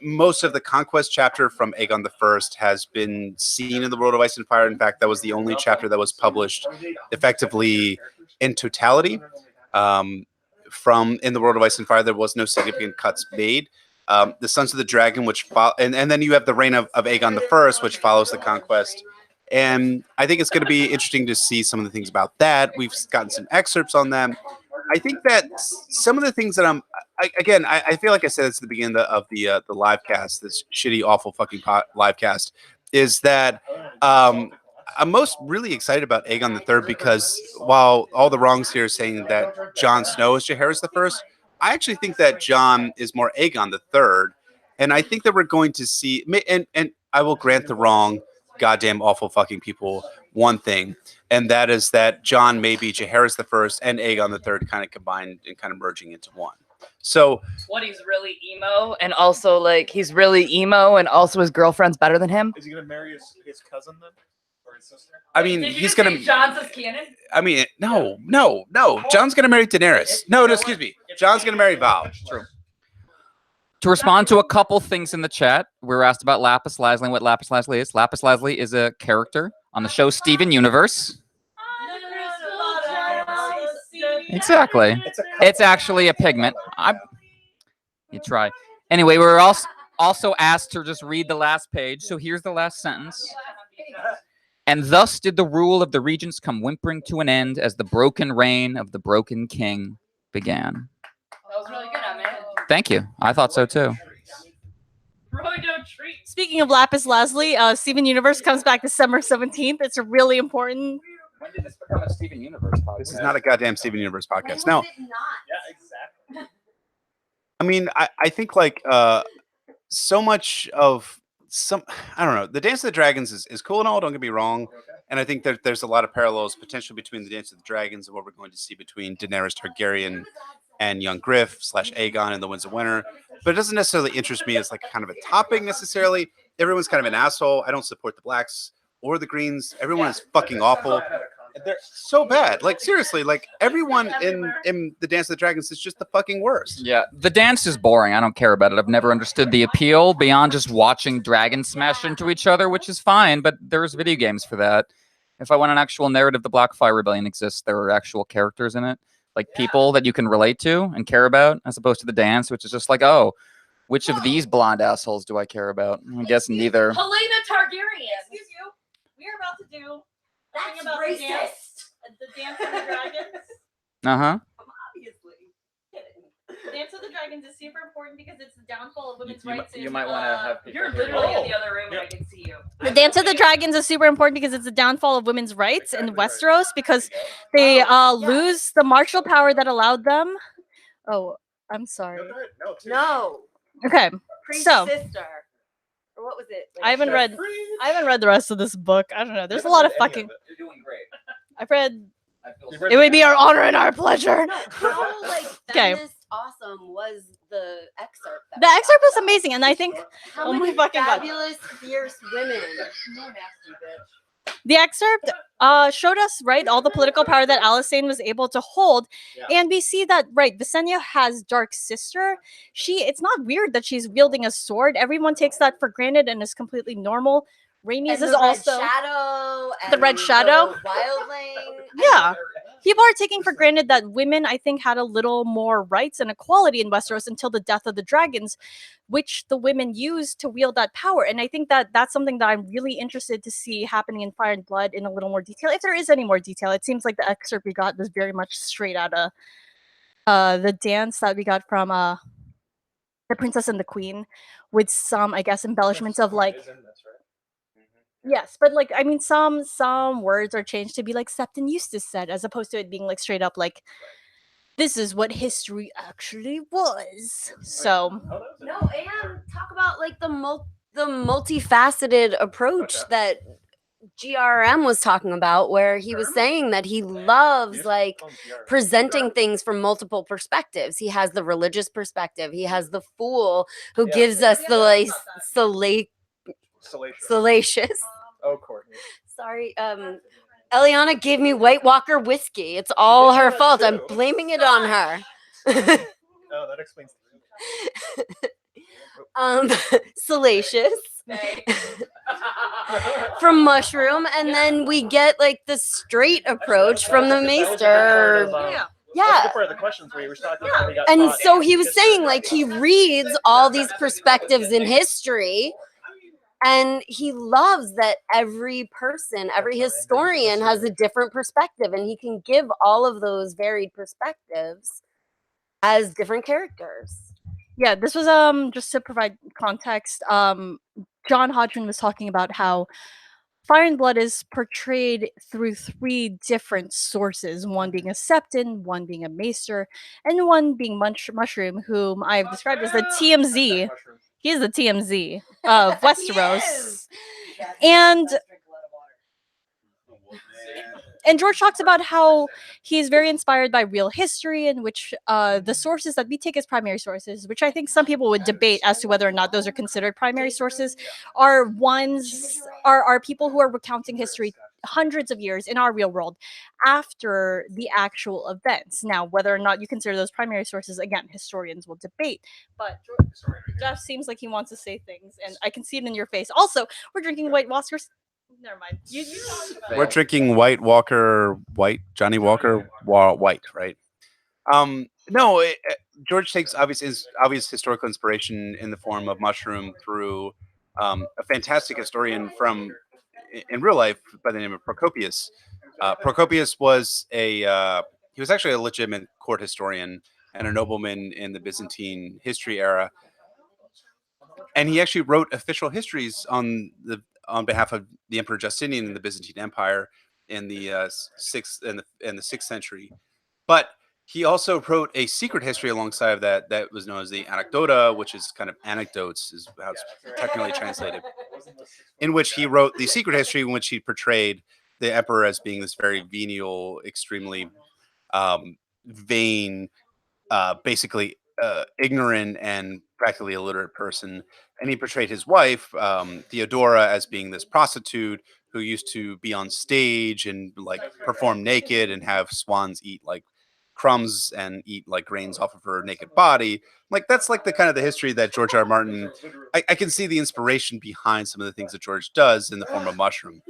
most of the conquest chapter from Aegon the First has been seen in the World of Ice and Fire. In fact, that was the only chapter that was published effectively in totality. From in the World of Ice and Fire, there was no significant cuts made. The Sons of the Dragon, which and then you have the reign of Aegon the First, which follows the conquest. And I think it's going to be interesting to see some of the things about that. We've gotten some excerpts on them. I think that some of the things that I feel like I said this at the beginning of the live cast, this shitty, awful fucking live cast, is that I'm most really excited about Aegon the Third because while all the wrongs here are saying that Jon Snow is Jaehaerys the First, I actually think that Jon is more Aegon the Third, and I think that we're going to see. And I will grant the wrong, goddamn awful fucking people one thing, and that is that Jon may be Jaehaerys the First and Aegon the Third kind of combined and kind of merging into one. So what, he's really emo and also like he's really emo and also his girlfriend's better than him? Is he gonna marry his cousin then? Or his sister? I mean, he's gonna. Jon's his canon? I mean, no. Jon's gonna marry Daenerys. No, excuse me. Jon's gonna marry Val. True. To respond to a couple things in the chat, we were asked about Lapis Lazuli and what Lapis Lazuli is. Lapis Lazuli is a character on the show Steven Universe. Exactly. It's actually a pigment. You try. Anyway, we were also asked to just read the last page. So here's the last sentence. And thus did the rule of the regents come whimpering to an end as the broken reign of the broken king began. That was really good, Emmett. Thank you. I thought so too. Speaking of Lapis Lazuli, Steven Universe comes back December 17th. It's a really important. When did this become a Steven Universe podcast? This is not a goddamn Steven Universe podcast. No. Yeah, exactly. I mean, I think like so much of I don't know. The Dance of the Dragons is cool and all. Don't get me wrong. And I think that there's a lot of parallels potentially between the Dance of the Dragons and what we're going to see between Daenerys Targaryen and young Griff / Aegon and the Winds of Winter. But it doesn't necessarily interest me as like kind of a topic necessarily. Everyone's kind of an asshole. I don't support the blacks or the greens. Everyone is fucking awful. They're so bad. Like seriously, like everyone in the Dance of the Dragons is just the fucking worst. Yeah, the dance is boring. I don't care about it. I've never understood the appeal beyond just watching dragons smash into each other, which is fine, but there's video games for that. If I want an actual narrative, the Blackfire Rebellion exists. There are actual characters in it. Like people that you can relate to and care about, as opposed to the dance, which is just like, oh, which of these blonde assholes do I care about? I guess neither. Helena Targaryen. Excuse you. We are about to do. That's about racist. The Dance of the Dragons. Uh-huh. Obviously. Dance of the Dragons is super important because it's the downfall of women's rights. You might want to have people. You're literally in the other room and I can see you. The Dance of the Dragons is super important because it's the downfall of women's rights in Westeros because they lose the martial power that allowed them. Oh, I'm sorry. No. Okay. Priest So sister. Or what was it? Like, I haven't read the rest of this book. I don't know. There's a lot of fucking. You're doing great. I've read. It would be our honor and our pleasure. No, how like Okay. feminist awesome was the excerpt? The excerpt was amazing, and I think How oh my many fucking god, fabulous, fierce women. the excerpt showed us right all the political power that Alysanne was able to hold, and we see that right Visenya has dark sister. It's not weird that she's wielding a sword. Everyone takes that for granted and is completely normal. Rhaenys is also The Red Shadow. Wildling. Yeah. People are taking for granted that women, I think, had a little more rights and equality in Westeros until the death of the dragons, which the women used to wield that power. And I think that that's something that I'm really interested to see happening in Fire and Blood in a little more detail. If there is any more detail, it seems like the excerpt we got was very much straight out of the dance that we got from The Princess and the Queen, with some, I guess, embellishments of like. Yes, but like I mean, some words are changed to be like Septon Eustace said, as opposed to it being like straight up like, this is what history actually was. So No, and talk about like the multifaceted approach that GRRM was talking about, where he was saying that he loves like presenting things from multiple perspectives. He has the religious perspective. He has the fool who gives us the like salacious. Oh, Courtney. Sorry, Eliana gave me White Walker whiskey. It's all her fault. I'm blaming it on her. Oh, that explains. Salacious from Mushroom, and then we get like the straight approach from the Maester. That's a good part of the questions where you were talking about how he got And taught so he was history. saying like he reads all these perspectives in history, and he loves that every person, every historian has a different perspective, and he can give all of those varied perspectives as different characters. Yeah, this was just to provide context. John Hodgeman was talking about how Fire and Blood is portrayed through 3 different sources, one being a Septon, one being a Maester, and one being Mushroom, whom I've described as the TMZ. He is the TMZ of Westeros. And George talks about how he's very inspired by real history, in which the sources that we take as primary sources, which I think some people would debate as to whether or not those are considered primary sources, are people who are recounting history hundreds of years in our real world after the actual events. Now, whether or not you consider those primary sources, again, historians will debate. But Jeff seems like he wants to say things, and I can see it in your face. Also, we're drinking White Walker's. Never mind. We're drinking Johnny Walker White, right? No, George takes obvious historical inspiration in the form of Mushroom through a fantastic historian in real life by the name of Procopius. Procopius was he was actually a legitimate court historian and a nobleman in the Byzantine history era, and he actually wrote official histories on behalf of the Emperor Justinian in the Byzantine Empire in the sixth century. But he also wrote a secret history alongside of that was known as the Anecdota, which is kind of anecdotes, is how it's technically translated, in which he wrote the secret history in which he portrayed the emperor as being this very venial, extremely vain, basically ignorant and practically illiterate person. And he portrayed his wife, Theodora, as being this prostitute who used to be on stage and like perform naked and have swans eat like crumbs and eat like grains off of her naked body. Like that's like the kind of the history that George R. R. Martin, I can see the inspiration behind some of the things that George does in the form of Mushroom.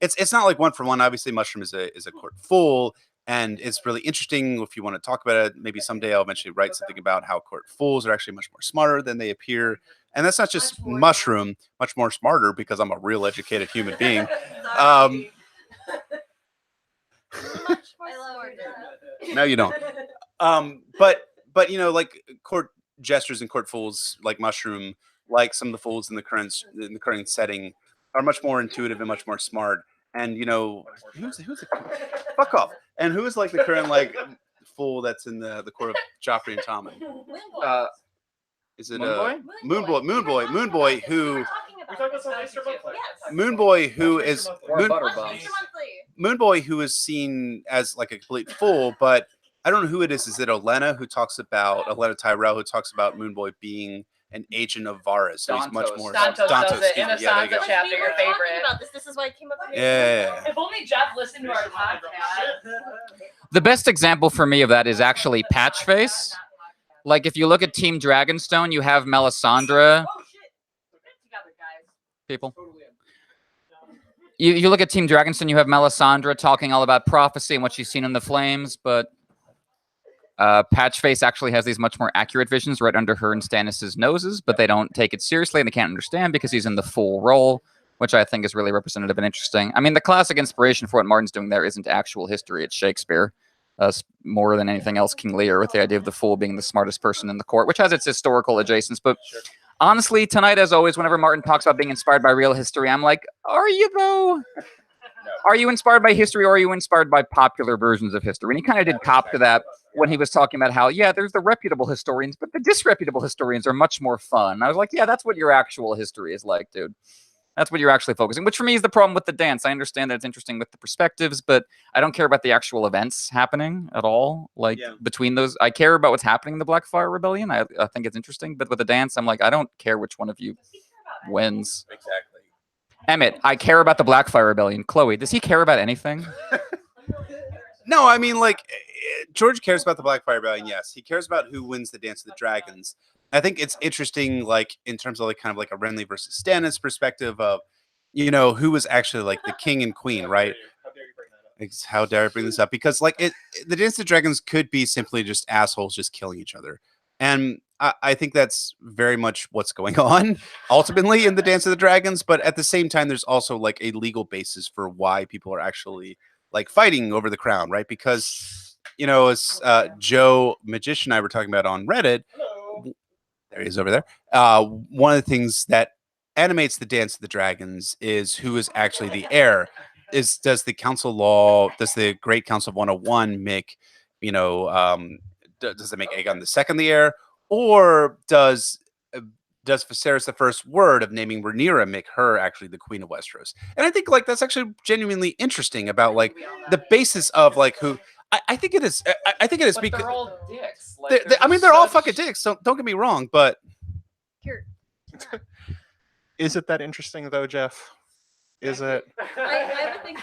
It's not like one for one. Obviously, Mushroom is a court fool. And it's really interesting if you want to talk about it. Maybe someday I'll eventually write something about how court fools are actually much more smarter than they appear. And that's not just Mushroom, much more smarter because I'm a real educated human being. No, you don't. But you know, like court jesters and court fools like Mushroom, like some of the fools in the current setting, are much more intuitive and much more smart. And you know, who's the fuck off? And who is like the current like fool that's in the court of Joffrey and Tommen? Is it Moonboy? Who? Moonboy, who is seen as like a complete fool, but I don't know who it is. Is it Olenna Tyrell who talks about Moonboy being an agent of Varys? So he's much more Dantos does it in a Sansa chapter, your favorite. This is why I came up with Yeah. If only Jeff listened to our podcast. The best example for me of that is actually Patchface. Like if you look at Team Dragonstone, you have Melisandre. People. You look at Team Dragonstone, you have Melisandre talking all about prophecy and what she's seen in the flames, but Patchface actually has these much more accurate visions right under her and Stannis' noses, but they don't take it seriously and they can't understand because he's in the full role, which I think is really representative and interesting. I mean, the classic inspiration for what Martin's doing there isn't actual history, it's Shakespeare. More than anything else, King Lear, with the idea of the fool being the smartest person in the court, which has its historical adjacents. But honestly, tonight, as always, whenever Martin talks about being inspired by real history, I'm like, are you though? Are you inspired by history or are you inspired by popular versions of history? And he kind of did cop to that when he was talking about how, yeah, there's the reputable historians, but the disreputable historians are much more fun. And I was like, yeah, that's what your actual history is like, dude. That's what you're actually focusing, which for me is the problem with the dance. I understand that it's interesting with the perspectives, but I don't care about the actual events happening at all. Like between those, I care about what's happening in the Blackfire Rebellion. I think it's interesting, but with the dance, I'm like, I don't care which one of you wins. Exactly. Emmett, I care about the Blackfire Rebellion. Chloe, does he care about anything? No, I mean, like, George cares about the Blackfire Rebellion. Yes, he cares about who wins the Dance of the Dragons. I think it's interesting, like, in terms of like kind of like a Renly versus Stannis perspective of, you know, who was actually like the king and queen, right? How dare I bring this up? Because like the Dance of the Dragons could be simply just assholes just killing each other, and I think that's very much what's going on ultimately in the Dance of the Dragons. But at the same time, there's also like a legal basis for why people are actually like fighting over the crown, right? Because, you know, as JoeTheMagician and I were talking about on Reddit, there he is over there. One of the things that animates the Dance of the Dragons is who is actually the heir. Does the Great Council of 101 make, you know, does it make Aegon II the heir, or does Viserys the First Word of naming Rhaenyra make her actually the Queen of Westeros? And I think like that's actually genuinely interesting about like the basis of like who. I think it is. I think it is because they're all dicks. Like, I mean, they're all fucking dicks. Don't get me wrong, but is it that interesting though, Jeff? Is it? I have a thing.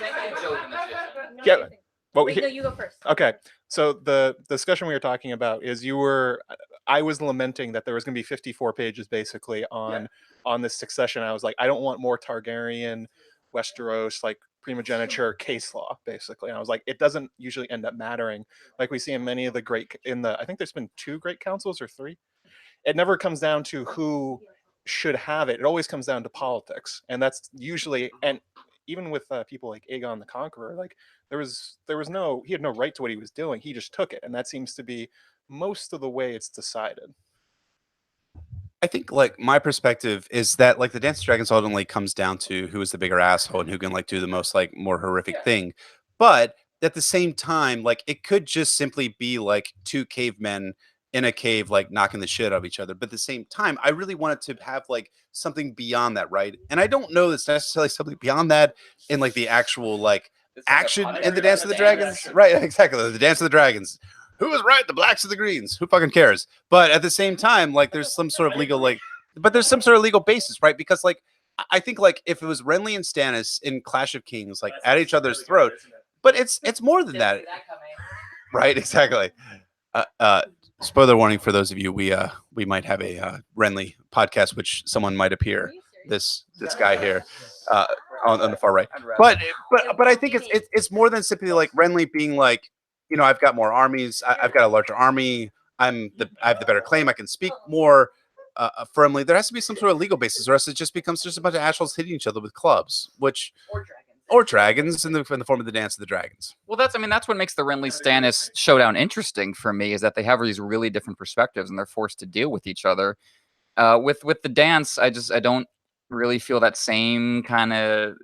Yeah. Wait, no, you go first. Okay. So the discussion we were talking about is I was lamenting that there was going to be 54 pages basically on this succession. I was like, I don't want more Targaryen, Westeros, like primogeniture case law, basically. And I was like, it doesn't usually end up mattering. Like we see in many of the I think there's been 2 great councils or 3. It never comes down to who should have it. It always comes down to politics. And that's usually, and even with people like Aegon the Conqueror, like he had no right to what he was doing. He just took it. And that seems to be most of the way it's decided. I think like my perspective is that like the Dance of Dragons ultimately comes down to who is the bigger asshole and who can like do the most like more horrific thing. But at the same time, like it could just simply be like 2 cavemen in a cave like knocking the shit out of each other. But at the same time, I really wanted to have like something beyond that, right? And I don't know that's necessarily something beyond that in like the actual like action in the Dance of the Dragons. Right, exactly. The Dance of the Dragons. Who was right? The blacks or the greens? Who fucking cares? But at the same time, like there's some sort of legal basis, right? Because like I think like if it was Renly and Stannis in Clash of Kings, like at each other's throat, but it's more than that, right? Exactly. Spoiler warning for those of you, we might have a Renly podcast, which someone might appear. This guy here on the far right, but I think it's more than simply like Renly being like, you know, I've got more armies. I've got a larger army. I have the better claim. I can speak more firmly. There has to be some sort of legal basis, or else it just becomes just a bunch of assholes hitting each other with clubs, or dragons in the form of the Dance of the Dragons. Well, that's what makes the Renly Stannis showdown interesting for me, is that they have these really different perspectives and they're forced to deal with each other. With the dance, I don't really feel that same kind of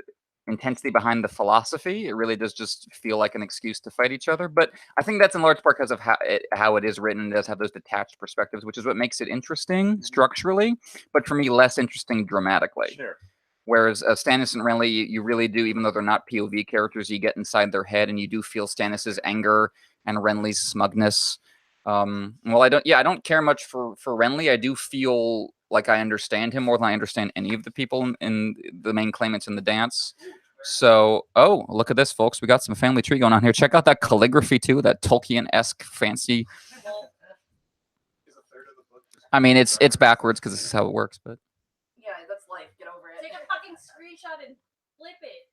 intensity behind the philosophy. It really does just feel like an excuse to fight each other. But I think that's in large part because of how it is written. It does have those detached perspectives, which is what makes it interesting structurally, but for me, less interesting dramatically. Sure. Whereas Stannis and Renly, you really do, even though they're not POV characters, you get inside their head and you do feel Stannis's anger and Renly's smugness. Well, I don't care much for Renly. I do feel like I understand him more than I understand any of the people in the main claimants in the dance. So, oh, look at this, folks. We got some family tree going on here. Check out that calligraphy too, that Tolkien-esque fancy. I mean, it's backwards because this is how it works, but yeah, that's life. Get over it. Take a fucking screenshot and flip it.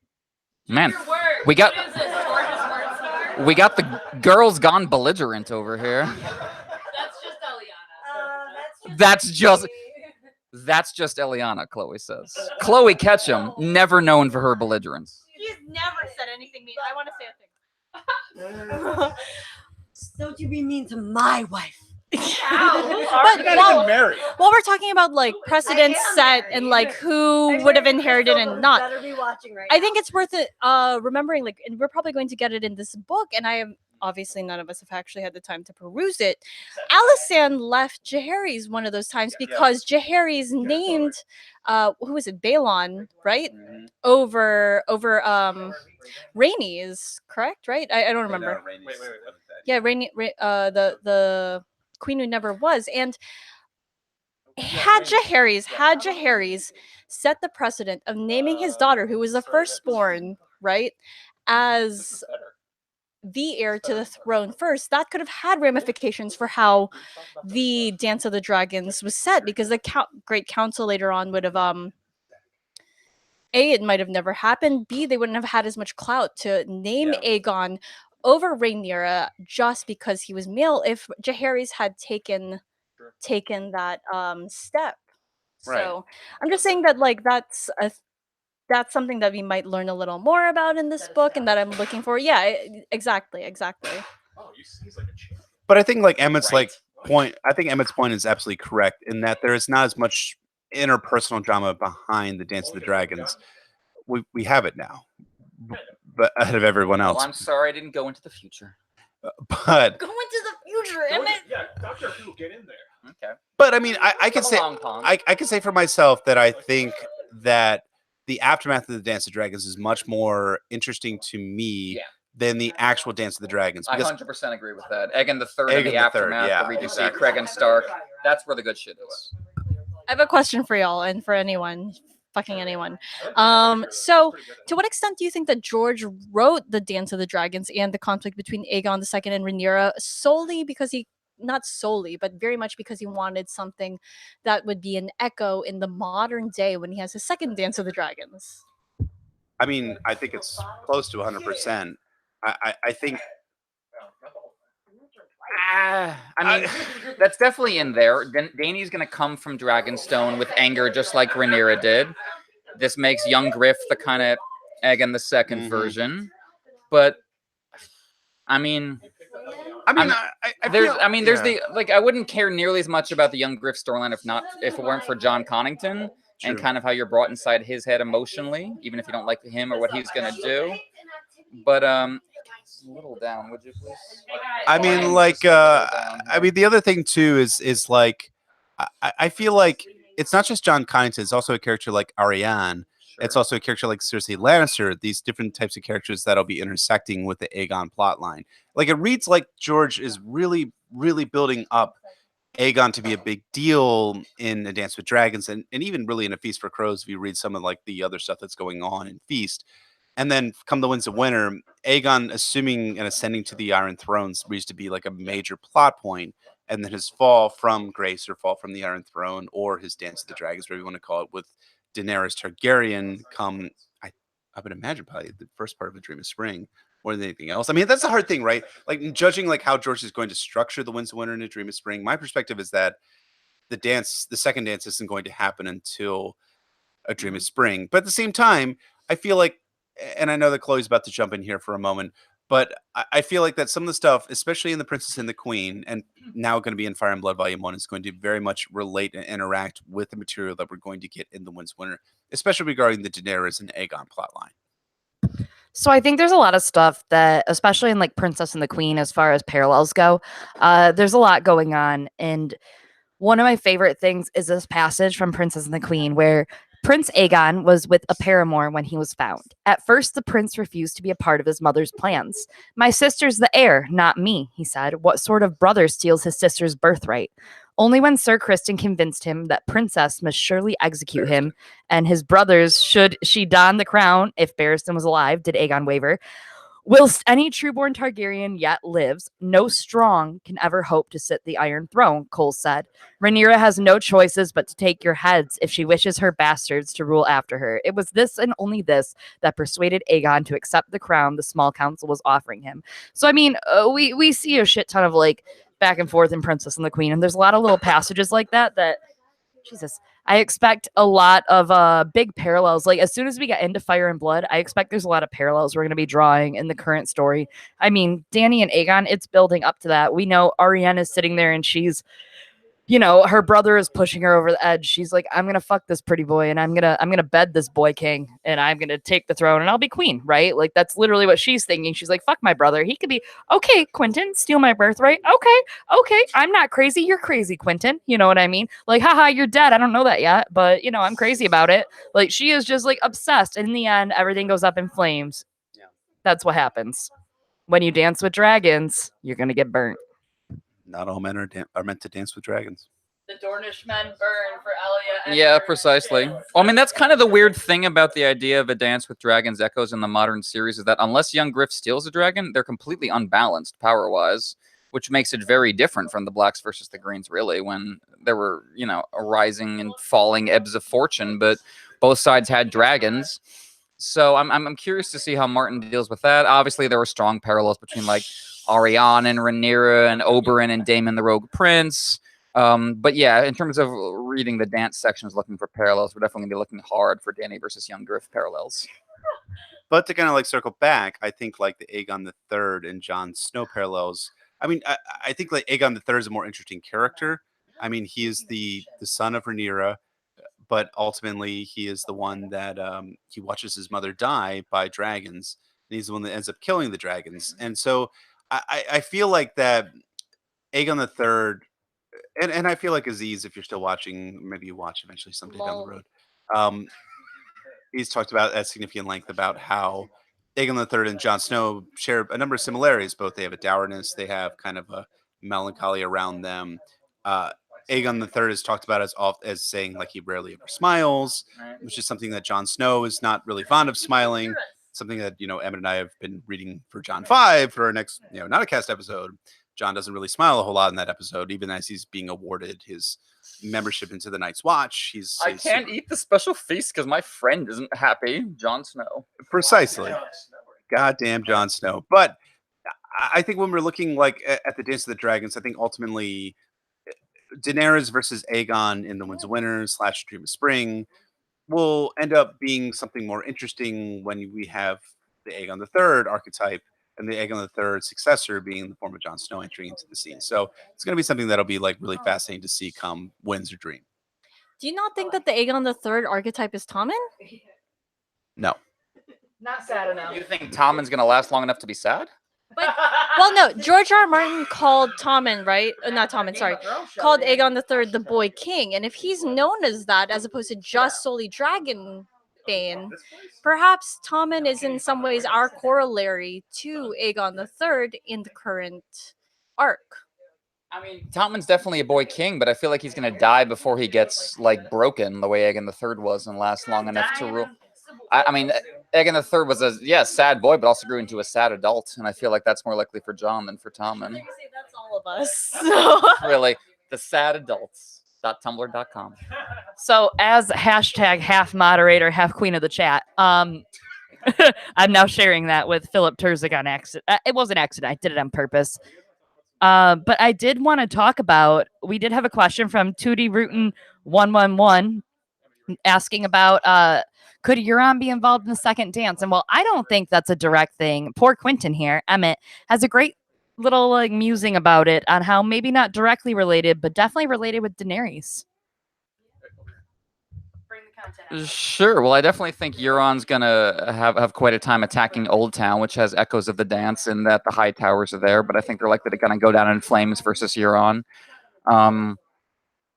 Man, Your word. we got What is this, George's word star? we got the girls gone belligerent over here. That's just Eliana. That's just Eliana, Chloe says. Chloe Ketchum, never known for her belligerence. She's never said anything mean. I want to say a thing. Don't you be mean to my wife. But while we're talking about like precedents set and like who would have inherited and not, I think it's worth it remembering, like, and we're probably going to get it in this book, and I am obviously none of us have actually had the time to peruse it. Alysanne left Jaehaerys one of those times because Jaehaerys named who was it, Balon, right? Over Rhaenys, correct, right? I don't remember. Yeah, the Queen Who Never Was. And had Jaehaerys set the precedent of naming his daughter, who was the firstborn, right, as the heir to the throne first, that could have had ramifications for how the Dance of the Dragons was set, because the Great Council later on would have A, it might have never happened. B, they wouldn't have had as much clout to name Aegon over Rhaenyra just because he was male if Jaehaerys had taken that step. Right. So I'm just saying that like that's something that we might learn a little more about in this book, and that I'm looking for. Yeah, exactly. Oh, he's like a champ. But I think like Emmett's point. I think Emmett's point is absolutely correct in that there is not as much interpersonal drama behind the Dance of the Dragons. We have it now, but ahead of everyone else. Well, I'm sorry I didn't go into the future. But go into the future, Emmett. Yeah, Doctor Who, get in there. Okay. But I mean, I can say I can say for myself that I think that the aftermath of the Dance of Dragons is much more interesting to me than the actual Dance of the Dragons. I 100% agree with that. Aegon the Third and the aftermath, the Regency, Cregan Stark. That's where the good shit is. I have a question for y'all and for anyone. Fucking anyone. So to what extent do you think that George wrote the Dance of the Dragons and the conflict between Aegon II and Rhaenyra solely because not solely, but very much because he wanted something that would be an echo in the modern day when he has his second Dance of the Dragons? I mean, I think it's close to 100%. I think. I mean, that's definitely in there. Dany's going to come from Dragonstone with anger, just like Rhaenyra did. This makes young Griff the kind of Aegon the Second version. But I mean, there's the like. I wouldn't care nearly as much about the young Griff storyline if it weren't for John Connington and kind of how you're brought inside his head emotionally, even if you don't like him or what he's going to do. But a little down, would you please? I mean, like, I mean, the other thing too is like, I feel like it's not just John Connington. It's also a character like Arianne. Sure. It's also a character like Cersei Lannister. These different types of characters that'll be intersecting with the Aegon plotline. Like, it reads like George is really, really building up Aegon to be a big deal in A Dance with Dragons, and even really in A Feast for Crows. If you read some of like the other stuff that's going on in Feast. And then come the Winds of Winter, Aegon assuming and ascending to the Iron Throne reads to be like a major plot point, and then his fall from grace or fall from the Iron Throne or his Dance of the Dragons, whatever you want to call it, with Daenerys Targaryen come, I would imagine probably the first part of A Dream of Spring more than anything else. I mean, that's a hard thing, right? Like judging like how George is going to structure the Winds of Winter and A Dream of Spring, my perspective is that the second dance isn't going to happen until A Dream of Spring. But at the same time, I feel like, and I know that Chloe's about to jump in here for a moment, but I feel like that some of the stuff, especially in The Princess and the Queen, and now going to be in Fire and Blood Volume 1, is going to very much relate and interact with the material that we're going to get in The Winds of Winter, especially regarding the Daenerys and Aegon plotline. So I think there's a lot of stuff that, especially in like Princess and the Queen, as far as parallels go, there's a lot going on. And one of my favorite things is this passage from Princess and the Queen where Prince Aegon was with a paramour when he was found. At first, the prince refused to be a part of his mother's plans. "My sister's the heir, not me," he said. "What sort of brother steals his sister's birthright?" Only when Sir Criston convinced him that Princess must surely execute him and his brothers should she don the crown if Barristan was alive did Aegon waver. "Whilst any trueborn Targaryen yet lives, no strong can ever hope to sit the Iron Throne," Cole said. "Rhaenyra has no choices but to take your heads if she wishes her bastards to rule after her." It was this and only this that persuaded Aegon to accept the crown the small council was offering him. So, I mean, we see a shit ton of, like, back and forth in Princess and the Queen, and there's a lot of little passages like that Jesus, I expect a lot of big parallels. Like, as soon as we get into Fire and Blood, I expect there's a lot of parallels we're going to be drawing in the current story. I mean, Dany and Aegon, it's building up to that. We know Arianne is sitting there and she's, you know, her brother is pushing her over the edge. She's like, "I'm gonna fuck this pretty boy, and I'm gonna bed this boy king, and I'm gonna take the throne, and I'll be queen," right? Like, that's literally what she's thinking. She's like, "Fuck my brother. He could be okay, Quentin, steal my birthright. Okay, I'm not crazy. You're crazy, Quentin. You know what I mean? Like, haha, you're dead. I don't know that yet, but you know, I'm crazy about it." Like, she is just like obsessed, and in the end, everything goes up in flames. Yeah, that's what happens when you dance with dragons. You're gonna get burnt. Not all men are meant to dance with dragons. The Dornish men burn for Elia. Yeah, precisely. Well, I mean, that's kind of the weird thing about the idea of a Dance with Dragons echoes in the modern series is that unless young Griff steals a dragon, they're completely unbalanced power-wise, which makes it very different from the Blacks versus the Greens, really, when there were, you know, a rising and falling ebbs of fortune, but both sides had dragons. So I'm curious to see how Martin deals with that. Obviously, there were strong parallels between, like, Arianne and Rhaenyra and Oberyn and Daemon the Rogue Prince. But yeah, in terms of reading the dance sections, looking for parallels, we're definitely going to be looking hard for Dany versus young Griff parallels. But to kind of like circle back, I think like the Aegon the Third and Jon Snow parallels. I mean, I think like Aegon the Third is a more interesting character. I mean, he is the son of Rhaenyra, but ultimately he is the one that he watches his mother die by dragons, and he's the one that ends up killing the dragons. And so I feel like that Aegon the Third. And I feel like Aziz, if you're still watching, maybe you watch eventually someday down the road. He's talked about at significant length about how Aegon the Third and Jon Snow share a number of similarities. Both they have a dourness, they have kind of a melancholy around them. Aegon the Third is talked about as saying like he rarely ever smiles, which is something that Jon Snow is not really fond of smiling. Something that Emmett and I have been reading for John 5 for our next NotACast episode. Jon doesn't really smile a whole lot in that episode, even as he's being awarded his membership into the Night's Watch. I can't eat the special feast because my friend isn't happy. Jon Snow. Precisely. Goddamn Jon Snow. But I think when we're looking like at the Dance of the Dragons, I think ultimately Daenerys versus Aegon in the Winds of Winter / Dream of Spring will end up being something more interesting when we have the Aegon the Third archetype and the Aegon the Third successor being in the form of Jon Snow entering into the scene. So it's going to be something that'll be like really fascinating to see come Winds of Dream. Do you not think that the Aegon the Third archetype is Tommen? No. Not sad enough. You think Tommen's going to last long enough to be sad? Well, no. George R. R. Martin called Tommen, right? Not Tommen, sorry. Called Aegon the Third the Boy King. And if he's known as that, as opposed to just solely Dragonbane, perhaps Tommen is in some ways our corollary to Aegon the Third in the current arc. I mean, Tommen's definitely a boy king, but I feel like he's going to die before he gets, like, broken the way Aegon the Third was and last long enough to rule. I mean, Aegon the Third was a sad boy, but also grew into a sad adult, and I feel like that's more likely for Jon than for Tommen. That's all of us. So. Really, the sad adults.tumblr.com. So as hashtag half moderator, half queen of the chat, I'm now sharing that with Philip Turzig on accident. It was an accident. I did it on purpose. But I did want to talk about, we did have a question from Tootie Rootin 111 asking about could Euron be involved in the second dance? And well, I don't think that's a direct thing. Poor Quentin here, Emmett, has a great little like musing about it on how maybe not directly related, but definitely related with Daenerys. Sure. Well, I definitely think Euron's gonna have quite a time attacking Old Town, which has echoes of the dance, and that the High Towers are there. But I think they're likely to kind of go down in flames versus Euron.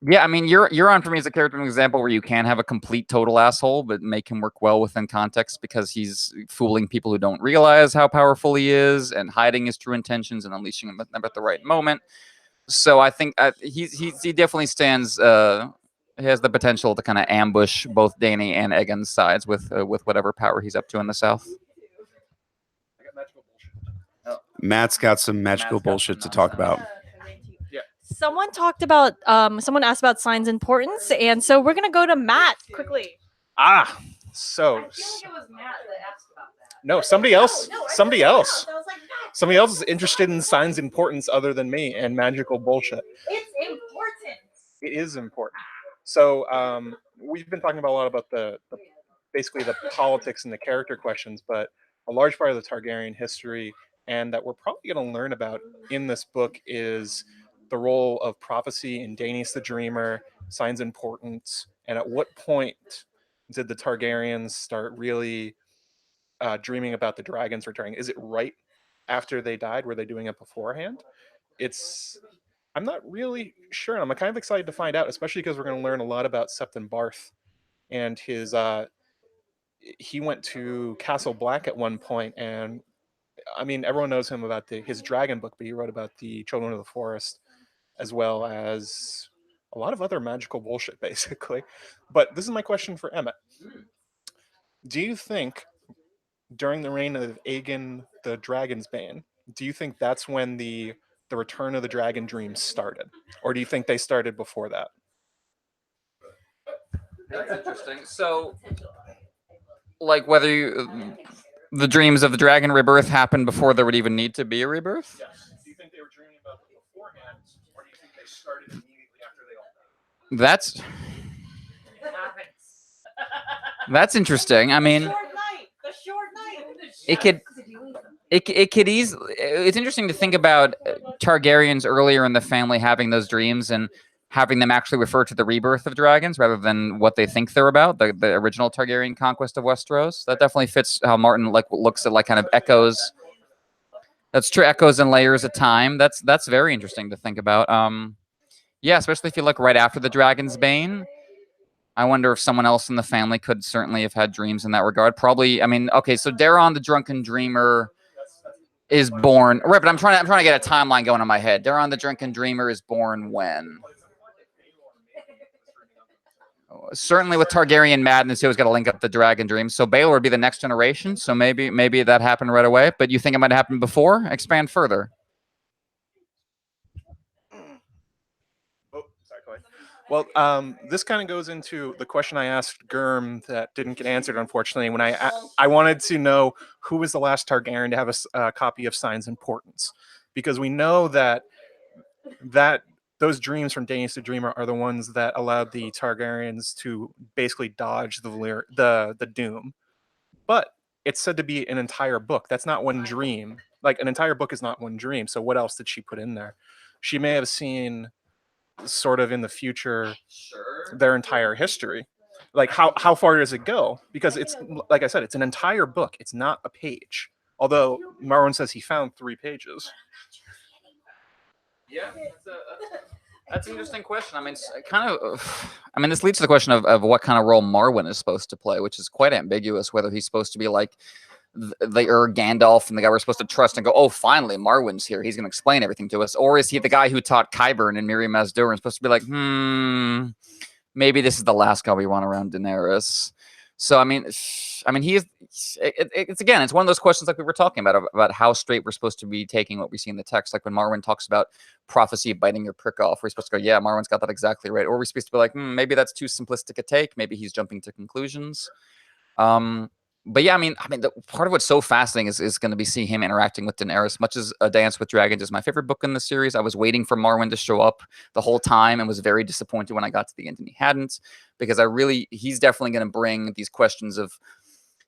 Yeah, I mean, Euron for me is a character an example where you can have a complete total asshole, but make him work well within context because he's fooling people who don't realize how powerful he is and hiding his true intentions and unleashing them at the right moment. So I think he definitely stands. He has the potential to kind of ambush both Dany and Aegon's sides with whatever power he's up to in the south. Matt's got some magical bullshit to talk about. Someone talked about, someone asked about Sign's importance, and so we're going to go to Matt quickly. So. No, somebody else. Somebody else is interested in Sign's importance other than me and magical bullshit. It's important. It is important. So we've been talking a lot about the basically the politics and the character questions, but a large part of the Targaryen history and that we're probably going to learn about in this book is the role of prophecy in Daenerys the Dreamer, Sign's importance, and at what point did the Targaryens start really dreaming about the dragons returning? Is it right after they died? Were they doing it beforehand? I'm not really sure. I'm kind of excited to find out, especially because we're going to learn a lot about Septon Barth and his. He went to Castle Black at one point, and I mean, everyone knows him about his dragon book, but he wrote about the Children of the Forest, as well as a lot of other magical bullshit, basically. But this is my question for Emmett. Do you think during the reign of Aegon the Dragon's Bane, do you think that's when the Return of the Dragon dreams started? Or do you think they started before that? That's interesting. So, like, whether the dreams of the dragon rebirth happened before there would even need to be a rebirth? Yes. Do you think they were dreaming about it beforehand, or do you think they started immediately after they all died? That's interesting. I mean, it could easily. It's interesting to think about Targaryens earlier in the family having those dreams and having them actually refer to the rebirth of dragons rather than what they think they're about, the original Targaryen conquest of Westeros. That definitely fits how Martin looks at kind of echoes. That's true, echoes and layers of time. That's very interesting to think about. Yeah, especially if you look right after the Dragon's Bane. I wonder if someone else in the family could certainly have had dreams in that regard. Probably. I mean, okay, so Daeron the Drunken Dreamer is born. Right, but I'm trying to get a timeline going in my head. Daeron the Drunken Dreamer is born when? Certainly with Targaryen madness, he was got to link up the dragon dreams. So Baelor would be the next generation. So maybe that happened right away. But you think it might have happened before? Expand further. Well, this kind of goes into the question I asked GRRM that didn't get answered, unfortunately. When I wanted to know who was the last Targaryen to have a copy of Signs and Portents, because we know that those dreams from Daenerys the Dreamer are the ones that allowed the Targaryens to basically dodge the doom. But it's said to be an entire book. That's not one dream. Like, an entire book is not one dream. So what else did she put in there? She may have seen sort of in the future their entire history. Like, how far does it go? Because it's, like I said, it's an entire book. It's not a page. Although Marwan says he found 3 pages. Yeah, that's an interesting question. I mean, this leads to the question of what kind of role Marwyn is supposed to play, which is quite ambiguous. Whether he's supposed to be like the Gandalf and the guy we're supposed to trust and go, oh, finally, Marwyn's here. He's going to explain everything to us. Or is he the guy who taught Qyburn and Miriam Mazdur and supposed to be like, maybe this is the last guy we want around Daenerys. So, I mean, he is. It's one of those questions like we were talking about how straight we're supposed to be taking what we see in the text. Like when Marwyn talks about prophecy biting your prick off, we're supposed to go, yeah, Marwyn's got that exactly right. Or we're supposed to be like, maybe that's too simplistic a take. Maybe he's jumping to conclusions. But yeah, I mean, part of what's so fascinating is going to be seeing him interacting with Daenerys. Much as A Dance with Dragons is my favorite book in the series, I was waiting for Marwyn to show up the whole time and was very disappointed when I got to the end and he hadn't, because he's definitely going to bring these questions of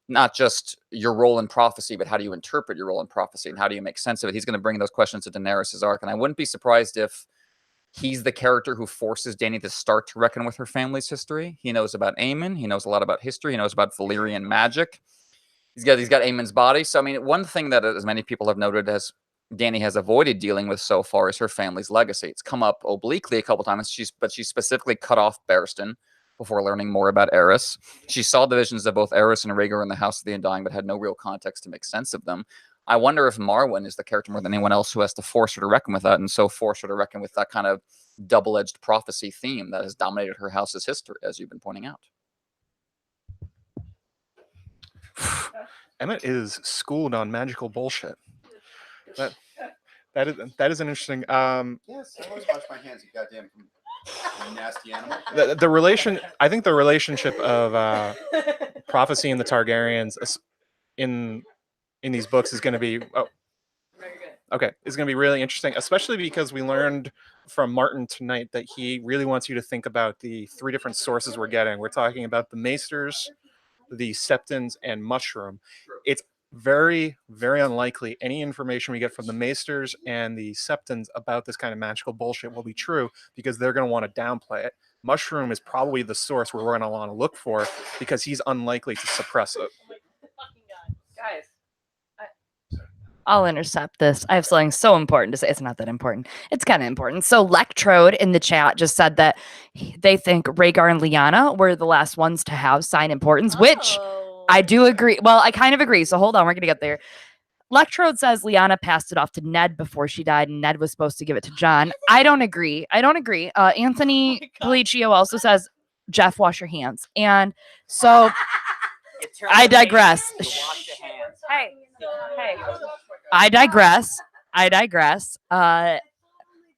not just your role in prophecy, but how do you interpret your role in prophecy and how do you make sense of it? He's going to bring those questions to Daenerys' arc, and I wouldn't be surprised if he's the character who forces Dany to start to reckon with her family's history. He knows about Aemon. He knows a lot about history. He knows about Valyrian magic. He's got Aemon's body. So, I mean, one thing that, as many people have noted, Dany has avoided dealing with so far is her family's legacy. It's come up obliquely a couple times, but she specifically cut off Barristan before learning more about Aerys. She saw the visions of both Aerys and Rhaegar in the House of the Undying, but had no real context to make sense of them. I wonder if Marwyn is the character more than anyone else who has to force her to reckon with that, and so force her to reckon with that kind of double-edged prophecy theme that has dominated her house's history, as you've been pointing out. Emmett is schooled on magical bullshit. That is an interesting. Yes, I always wash my hands, you goddamn nasty animal. I think the relationship of prophecy and the Targaryens in these books is going to be is going to be really interesting, especially because we learned from Martin tonight that he really wants you to think about the 3 different sources we're getting. We're talking about the Maesters, the Septons, and Mushroom. It's very, very unlikely any information we get from the Maesters and the Septons about this kind of magical bullshit will be true, because they're going to want to downplay it. Mushroom is probably the source where we're going to want to look for, because he's unlikely to suppress it. Guys, I'll intercept this. I have something so important to say. It's not that important. It's kind of important. So Lectrode in the chat just said that they think Rhaegar and Lyanna were the last ones to have sign importance, which I do agree. Well, I kind of agree. So hold on, we're going to get there. Electrode says Lyanna passed it off to Ned before she died, and Ned was supposed to give it to Jon. I don't agree. Anthony Policcio also says, Jeff, wash your hands. And so I digress. Hey. I digress.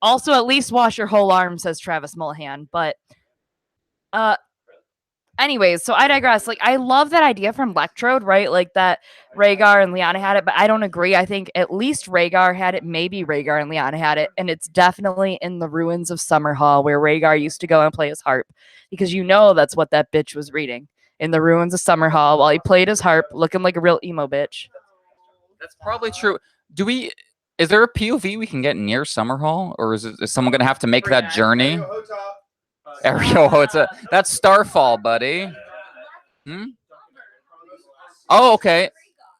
Also, at least wash your whole arm, says Travis Mullihan. But anyways, so I digress. Like, I love that idea from Electrode, right? Like that Rhaegar and Lyanna had it, but I don't agree. I think at least Rhaegar had it. Maybe Rhaegar and Lyanna had it, and it's definitely in the ruins of Summerhall where Rhaegar used to go and play his harp, because that's what that bitch was reading in the ruins of Summerhall while he played his harp, looking like a real emo bitch. That's probably true. Is there a POV we can get near Summerhall, or is someone going to have to make that journey? Ariel Hota. That's Starfall, buddy. Oh, okay.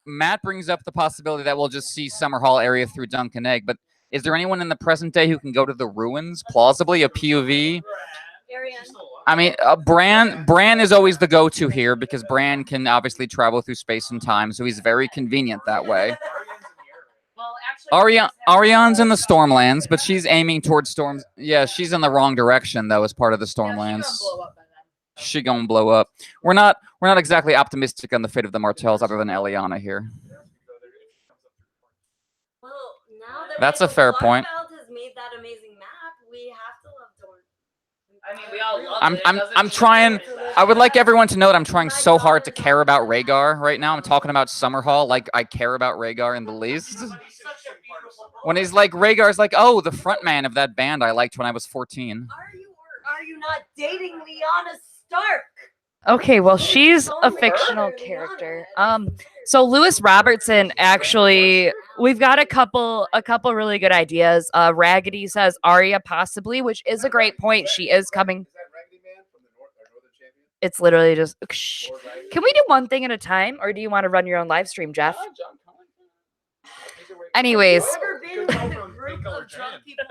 Matt brings up the possibility that we'll just see Summerhall area through Dunk and Egg, but is there anyone in the present day who can go to the ruins? Plausibly, a POV? I mean, Bran is always the go-to here because Bran can obviously travel through space and time, so he's very convenient that way. Ariane's in the Stormlands, but she's aiming towards storms. Yeah, she's in the wrong direction though as part of the Stormlands. She gonna blow up. We're not exactly optimistic on the fate of the Martells other than Eliana here. Well, now that that's a fair point. Has made that amazing map, we have to love Dorne. I mean, we all love I'm trying. I would like everyone to know that I'm trying so hard to care about Rhaegar right now. I'm talking about Summerhall like I care about Rhaegar in the least. When he's like, Rhaegar's like, oh, the front man of that band I liked when I was 14. Are you not dating Lyanna Stark? Okay, well, she's a fictional character. So Lewis Robertson, actually, we've got a couple really good ideas. Raggedy says Arya possibly, which is a great point. She is coming. It's literally just. Can we do one thing at a time, or do you want to run your own live stream, Jeff? Anyways,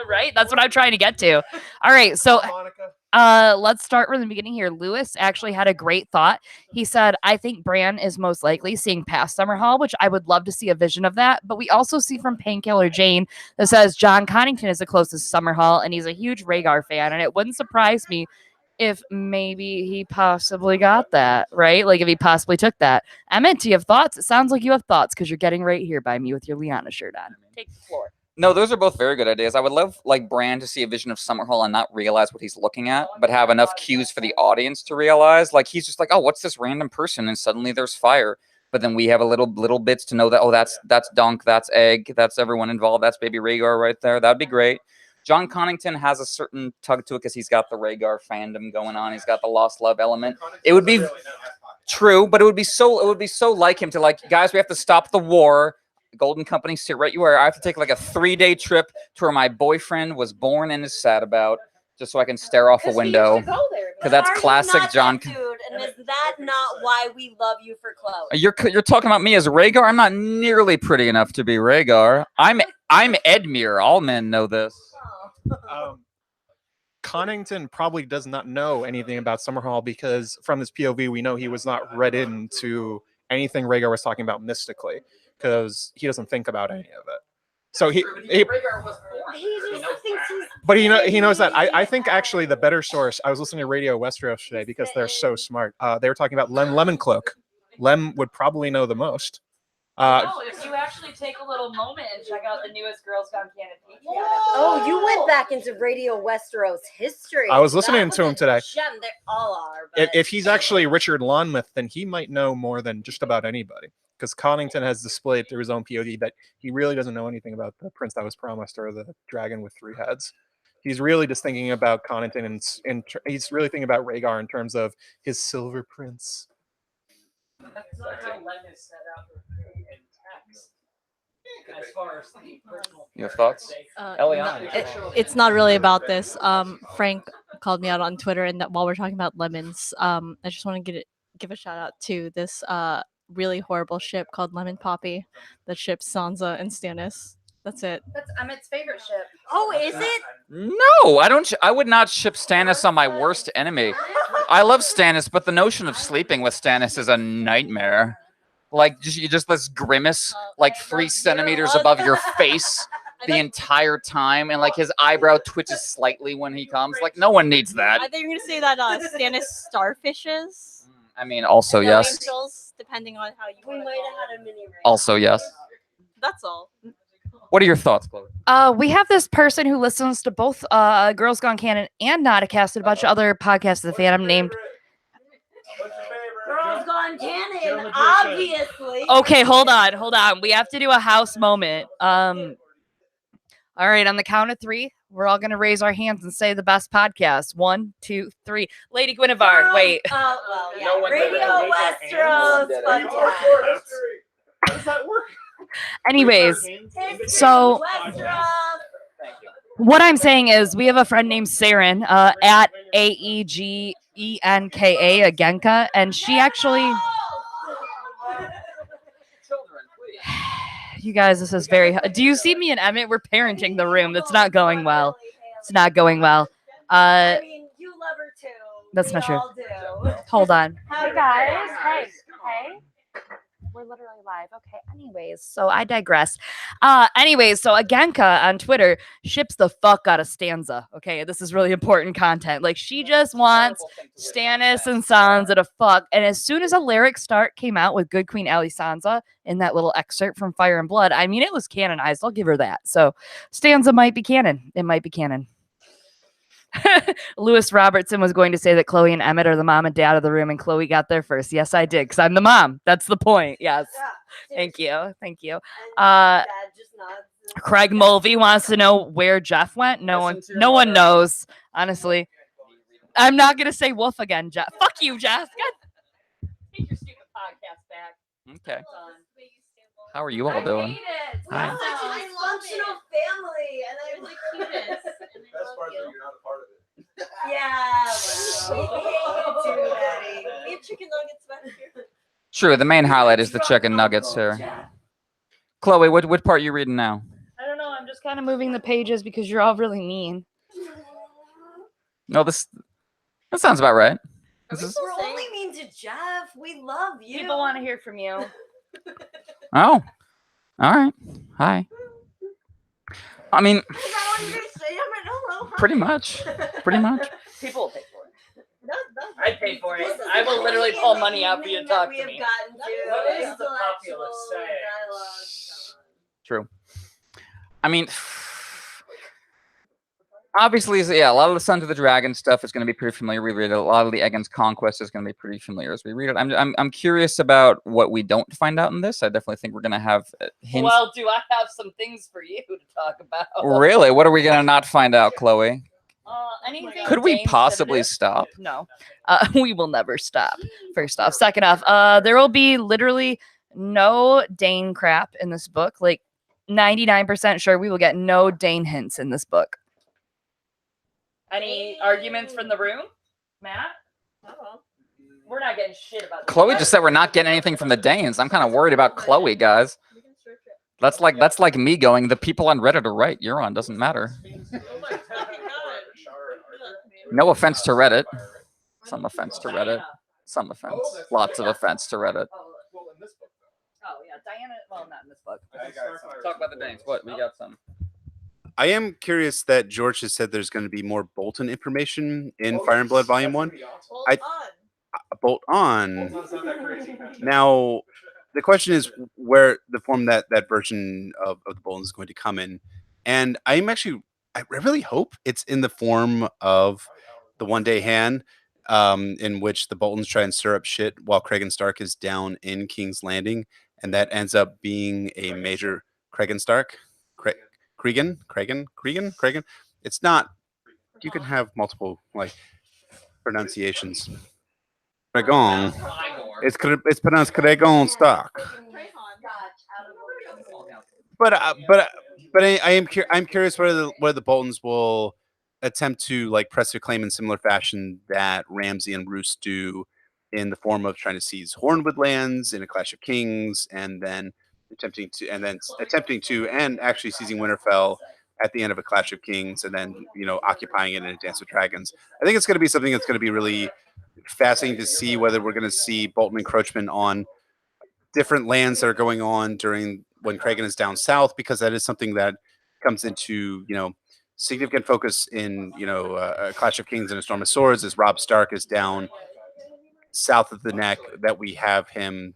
right? That's what I'm trying to get to. All right, so let's start from the beginning here. Lewis actually had a great thought. He said, I think Bran is most likely seeing past Summerhall, which I would love to see a vision of that. But we also see from Painkiller Jane that says John Connington is the closest to Summerhall, and he's a huge Rhaegar fan, and it wouldn't surprise me if maybe he possibly got that, right? Like if he possibly took that. Emmett, do you have thoughts? It sounds like you have thoughts because you're getting right here by me with your Lyanna shirt on. Take the floor. No, those are both very good ideas. I would love like Bran to see a vision of Summerhall and not realize what he's looking at, but have enough cues for the audience to realize. Like he's just like, oh, what's this random person? And suddenly there's fire. But then we have a little bits to know that, oh, that's Dunk, that's Egg, that's everyone involved, that's baby Rhaegar right there. That'd be great. John Connington has a certain tug to it because he's got the Rhaegar fandom going on. He's got the lost love element. It would be true, but it would be so like him to like, guys, we have to stop the war. Golden Company, sit right you where. I have to take like a 3-day trip to where my boyfriend was born and is sad about, just so I can stare off a window. Because that's classic John. Dude, and is that not why we love you for Chloe? You're talking about me as Rhaegar? I'm not nearly pretty enough to be Rhaegar. I'm Edmure. All men know this. Connington probably does not know anything about Summerhall because from this POV we know he was not read into anything Rhaegar was talking about mystically because he doesn't think about any of it. So he knows that. I think actually the better source. I was listening to Radio Westeros today because they're so smart. They were talking about Lem Lemoncloak. Lem would probably know the most. If you actually take a little moment and check out the newest Girls Gone Canon Patreon. Oh, you went back into Radio Westeros history. I was listening to him today. Gem. They all are. If he's actually Richard Lonmouth, then he might know more than just about anybody. Because Connington has displayed through his own POV that he really doesn't know anything about the prince that was promised or the dragon with 3 heads. He's really just thinking about Connington and he's really thinking about Rhaegar in terms of his silver prince. That's not how Lem is set up in text. As far as the personal. You have thoughts? It's not really about this. Frank called me out on Twitter, and that while we're talking about lemons, I just want to give a shout out to this really horrible ship called Lemon Poppy that ships Sansa and Stannis. That's it. That's Emmett's favorite ship. Oh, is it? No, I don't. I would not ship Stannis on my worst enemy. I love Stannis, but the notion of sleeping with Stannis is a nightmare. Like just this grimace, like 3 centimeters above your face the entire time, and like his eyebrow twitches slightly when he comes. Like no one needs that. I think you're gonna say that Stannis starfishes. I mean, also yes. Angels, depending on how you. We might have had a mini. Also yes. That's all. What are your thoughts, Chloe? We have this person who listens to both Girls Gone Canon and NotACast and a bunch of other podcasts of the fandom named. Girls Gone Canon, obviously. Okay, hold on. We have to do a house moment. All right, on the count of 3, we're all gonna raise our hands and say the best podcast. 1, 2, 3. Lady Guinevere, wait. Oh, well, yeah. Radio Westeros. How does that work? Anyways, so what I'm saying is we have a friend named Saren at AEGENKA, Agenka, and she actually. You guys, this is very. Do you see me and Emmett? We're parenting the room. That's not going well. It's not going well. I mean, you love her too. That's not true. Hold on. Hi guys. Hey. We're literally live. Okay. Anyways, so I digress. Anyways, so Agenka on Twitter ships the fuck out of Stanza. Okay, this is really important content. Like she just wants Stannis and Sansa to fuck. And as soon as a lyric start came out with Good Queen Sansa in that little excerpt from Fire and Blood, I mean, it was canonized. I'll give her that. So Stanza might be canon. It might be canon. Lewis Robertson was going to say that Chloe and Emmett are the mom and dad of the room, and Chloe got there first. Yes, I did, because I'm the mom. That's the point. Yes. Yeah, thank you. Craig Mulvey wants to know where Jeff went. No one knows. Honestly, I'm not gonna say woof again, Jeff. Fuck you, Jeff. God. Take your stupid podcast back. Okay. How are you all doing? Hi. We're such a dysfunctional family, and I was the cutest. Best part is that you're not a part of it. Yeah. Well, we have chicken nuggets back here. True. The main highlight is the chicken nuggets here. Chloe, what part are you reading now? I don't know. I'm just kind of moving the pages because you're all really mean. No, that sounds about right. We're only mean to Jeff. We love you. People want to hear from you. Oh, all right. Hi. I mean, pretty much. People will pay for it. I pay for it. I will literally pull money out for you to talk to me. What is the popular saying? True. I mean, obviously, yeah, a lot of the Sons of the Dragon stuff is going to be pretty familiar. We read it. A lot of the Aegon's Conquest is going to be pretty familiar as we read it. I'm curious about what we don't find out in this. I definitely think we're going to have hints. Well, do I have some things for you to talk about? Really? What are we going to not find out, Chloe? Anything Could we possibly stop? No. We will never stop. First off. Second off, there will be literally no Dane crap in this book. Like 99% sure we will get no Dane hints in this book. Any arguments from the room? Matt? We're not getting shit about this. Chloe just said we're not getting anything from the Danes. I'm kind of worried about Chloe, guys. That's like me going, the people on Reddit are right. You're on, doesn't matter. No offense to Reddit. Some offense to Reddit. Some offense. Lots of offense to Reddit. Oh, yeah. Diana, well, not in this book. Talk about the Danes. What? We got some. I am curious that George has said there's going to be more Bolton information in Fire and Blood Volume 1. Bolt on. Now, the question is where the form that version of the Bolton is going to come in. And I really hope it's in the form of the One Day Hand, in which the Boltons try and stir up shit while Cregan Stark is down in King's Landing. And that ends up being a major Cregan Stark. Cregan. It's not. You can have multiple pronunciations. Cregan. It's pronounced Cregan Stark. But I'm curious whether the Boltons will attempt to press their claim in similar fashion that Ramsay and Roose do, in the form of trying to seize Hornwood lands in a Clash of Kings, and then attempting to and actually seizing Winterfell at the end of a Clash of Kings, and then occupying it in a Dance with Dragons. I think it's going to be something that's going to be really fascinating to see whether we're going to see Bolton encroachment on different lands that are going on during when Kragan is down south, because that is something that comes into, significant focus in, Clash of Kings and A Storm of Swords, as Robb Stark is down south of the neck, that we have him,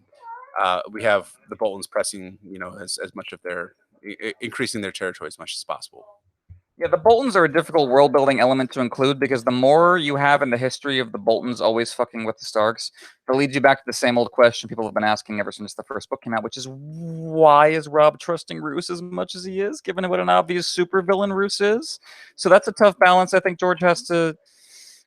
we have the Boltons pressing, as much of their, increasing their territory as much as possible. Yeah, the Boltons are a difficult world building element to include because the more you have in the history of the Boltons always fucking with the Starks, that leads you back to the same old question people have been asking ever since the first book came out, which is why is Robb trusting Roose as much as he is, given what an obvious supervillain Roose is? So that's a tough balance I think George has to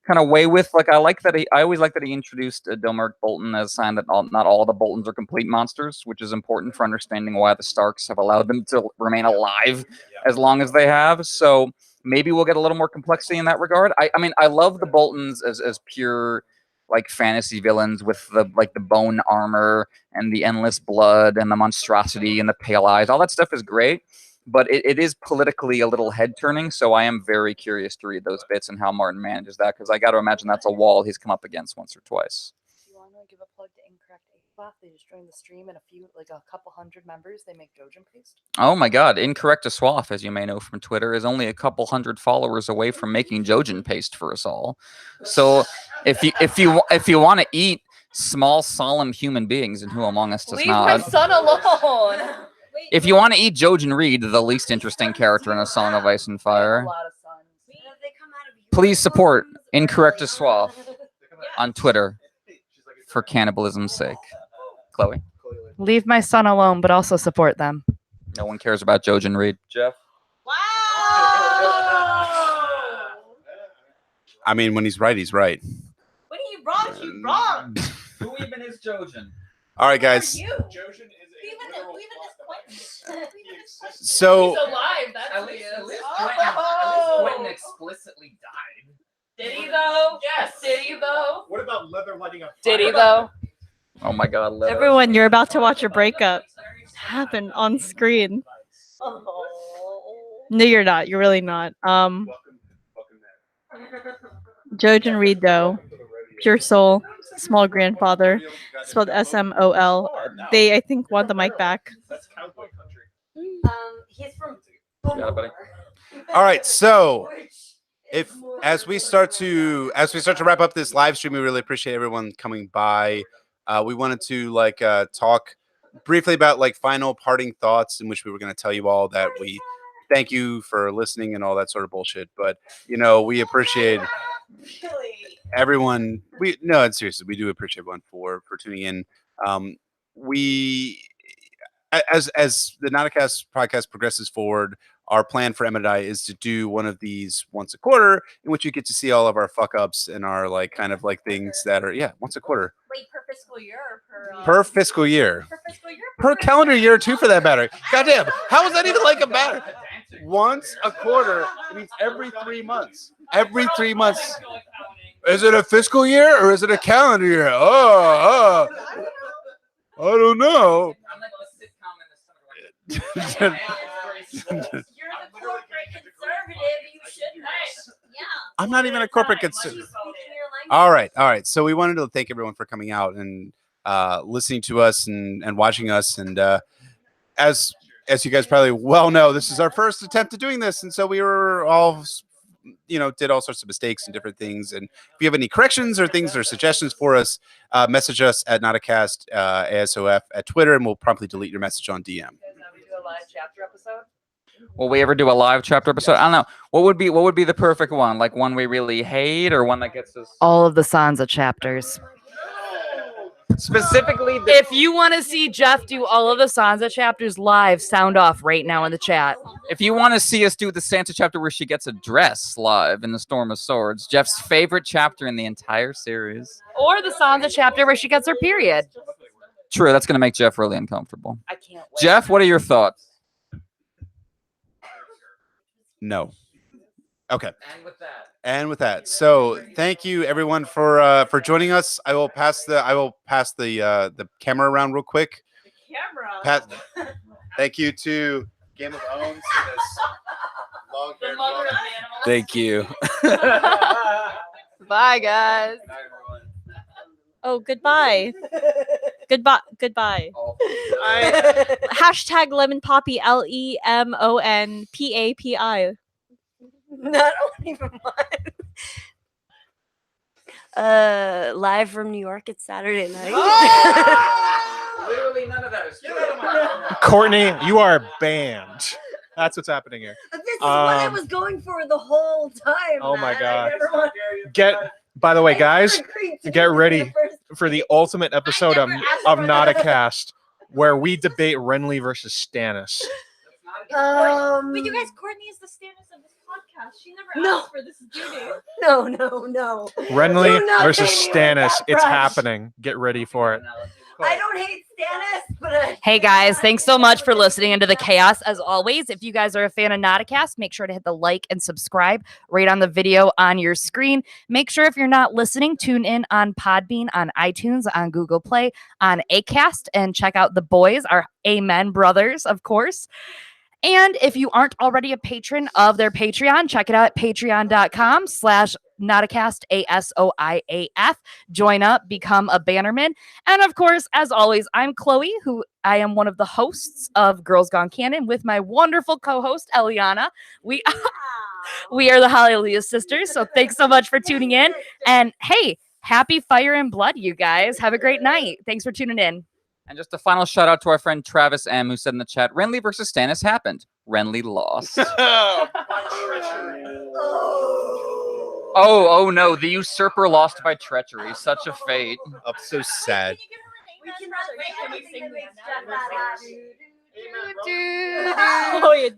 kind of weigh with. Like, I always like that he introduced Delmark Bolton as a sign that not all the Boltons are complete monsters, which is important for understanding why the Starks have allowed them to remain alive as long as they have. So maybe we'll get a little more complexity in that regard. I mean, I love the Boltons as pure like fantasy villains with the bone armor and the endless blood and the monstrosity and the pale eyes. All that stuff is great. But it is politically a little head-turning, so I am very curious to read those bits and how Martin manages that, because I got to imagine that's a wall he's come up against once or twice. Do you want to give a plug to Incorrect AFLAF? They just joined the stream, and a couple hundred members, they make Jojen paste. Oh my god, Incorrect Aswaf, as you may know from Twitter, is only a couple hundred followers away from making Jojen paste for us all. So if you want to eat small, solemn human beings, and who among us does Leave not? my son alone! If you want to eat Jojen Reed, the least interesting character in A Song of Ice and Fire, please support Incorrect Aswaf on Twitter for cannibalism's sake. Chloe? Leave my son alone, but also support them. No one cares about Jojen Reed. Jeff? I mean, when he's right, he's right. When he wrong, he's wrong. Who even is Jojen? All right, guys. So So he's alive. That's At least Quentin explicitly died. Did he though? Yes. Did he though? What about Leather lighting up? Did he though? Oh my god, Leather. Everyone, you're about to watch a breakup happen on screen. No, you're not. You're really not. Jojen Reed, though, pure soul, small grandfather, spelled SMOL. They, I think, want the mic back. He's from. Got it, buddy. all right, so as we start to wrap up this live stream, we really appreciate everyone coming by. We wanted to talk briefly about final parting thoughts, in which we were going to tell you all that we thank you for listening and all that sort of bullshit. But we appreciate everyone. Seriously, we do appreciate everyone for tuning in. We as the NotACast podcast progresses forward, our plan for Emmett and I is to do one of these once a quarter, in which you get to see all of our fuck ups and our things that are once a quarter. Wait, per fiscal year or Per fiscal year. Per fiscal year. Per calendar year too, for that matter. Goddamn, how is that even a matter? Once a quarter, it means every 3 months. Every 3 months. Is it a fiscal year or is it a calendar year? I don't know. You're the corporate conservative. You should know. Yeah. I'm not even a corporate conservative. All right. So we wanted to thank everyone for coming out and listening to us and watching us. And as you guys probably well know, this is our first attempt at doing this, and so we were all did all sorts of mistakes and different things. And if you have any corrections or things or suggestions for us, message us at NotACast ASOF at Twitter, and we'll promptly delete your message on DM. Live chapter episode? Will we ever do a live chapter episode? I don't know. What would be the perfect one? Like one we really hate, or one that gets us All of the Sansa chapters. specifically? If you want to see Jeff do all of the Sansa chapters live, sound off right now in the chat. If you want to see us do the Sansa chapter where she gets a dress live in the Storm of Swords, Jeff's favorite chapter in the entire series. Or the Sansa chapter where she gets her period. True, that's going to make Jeff really uncomfortable. I can't wait. Jeff, what are your thoughts? No. Okay. And with that. So thank you everyone for joining us. I will pass the camera around real quick. Thank you to Game of Owns for this long-haired one. Thank you. Bye, guys. Oh, goodbye. Goodbye. Hashtag lemon poppy LEMONPAPI. Not even mine. Live from New York. It's Saturday night. Literally none of that is true. Courtney, you are banned. That's what's happening here. This is what I was going for the whole time. Oh my man. God. I never want- By the way, guys, get ready for the ultimate episode of NotACast, where we debate Renly versus Stannis. But you guys, Courtney is the Stannis of this podcast. She never asked for this duty. No. Renly Do not versus pay me with Stannis. that It's brush. happening. Get ready for it. I don't hate Stannis, but Hey guys, thanks so much for listening into the chaos. As always, if you guys are a fan of NotACast, make sure to hit the like and subscribe right on the video on your screen. Make sure if you're not listening, tune in on Podbean, on iTunes, on Google Play, on Acast, and check out the boys, our Amen brothers, of course. And if you aren't already a patron of their Patreon, check it out at patreon.com/NotACast, ASOIAF. Join up, become a bannerman. And of course, as always, I'm Chloe, who I am one of the hosts of Girls Gone Canon with my wonderful co-host, Eliana. We are the Hallelujah Sisters. So thanks so much for tuning in. And hey, happy Fire and Blood, you guys. Have a great night. Thanks for tuning in. And just a final shout out to our friend Travis M, who said in the chat, Renly versus Stannis happened. Renly lost. Oh no, the usurper lost by treachery. Such a fate. I'm so sad. Oh, you do.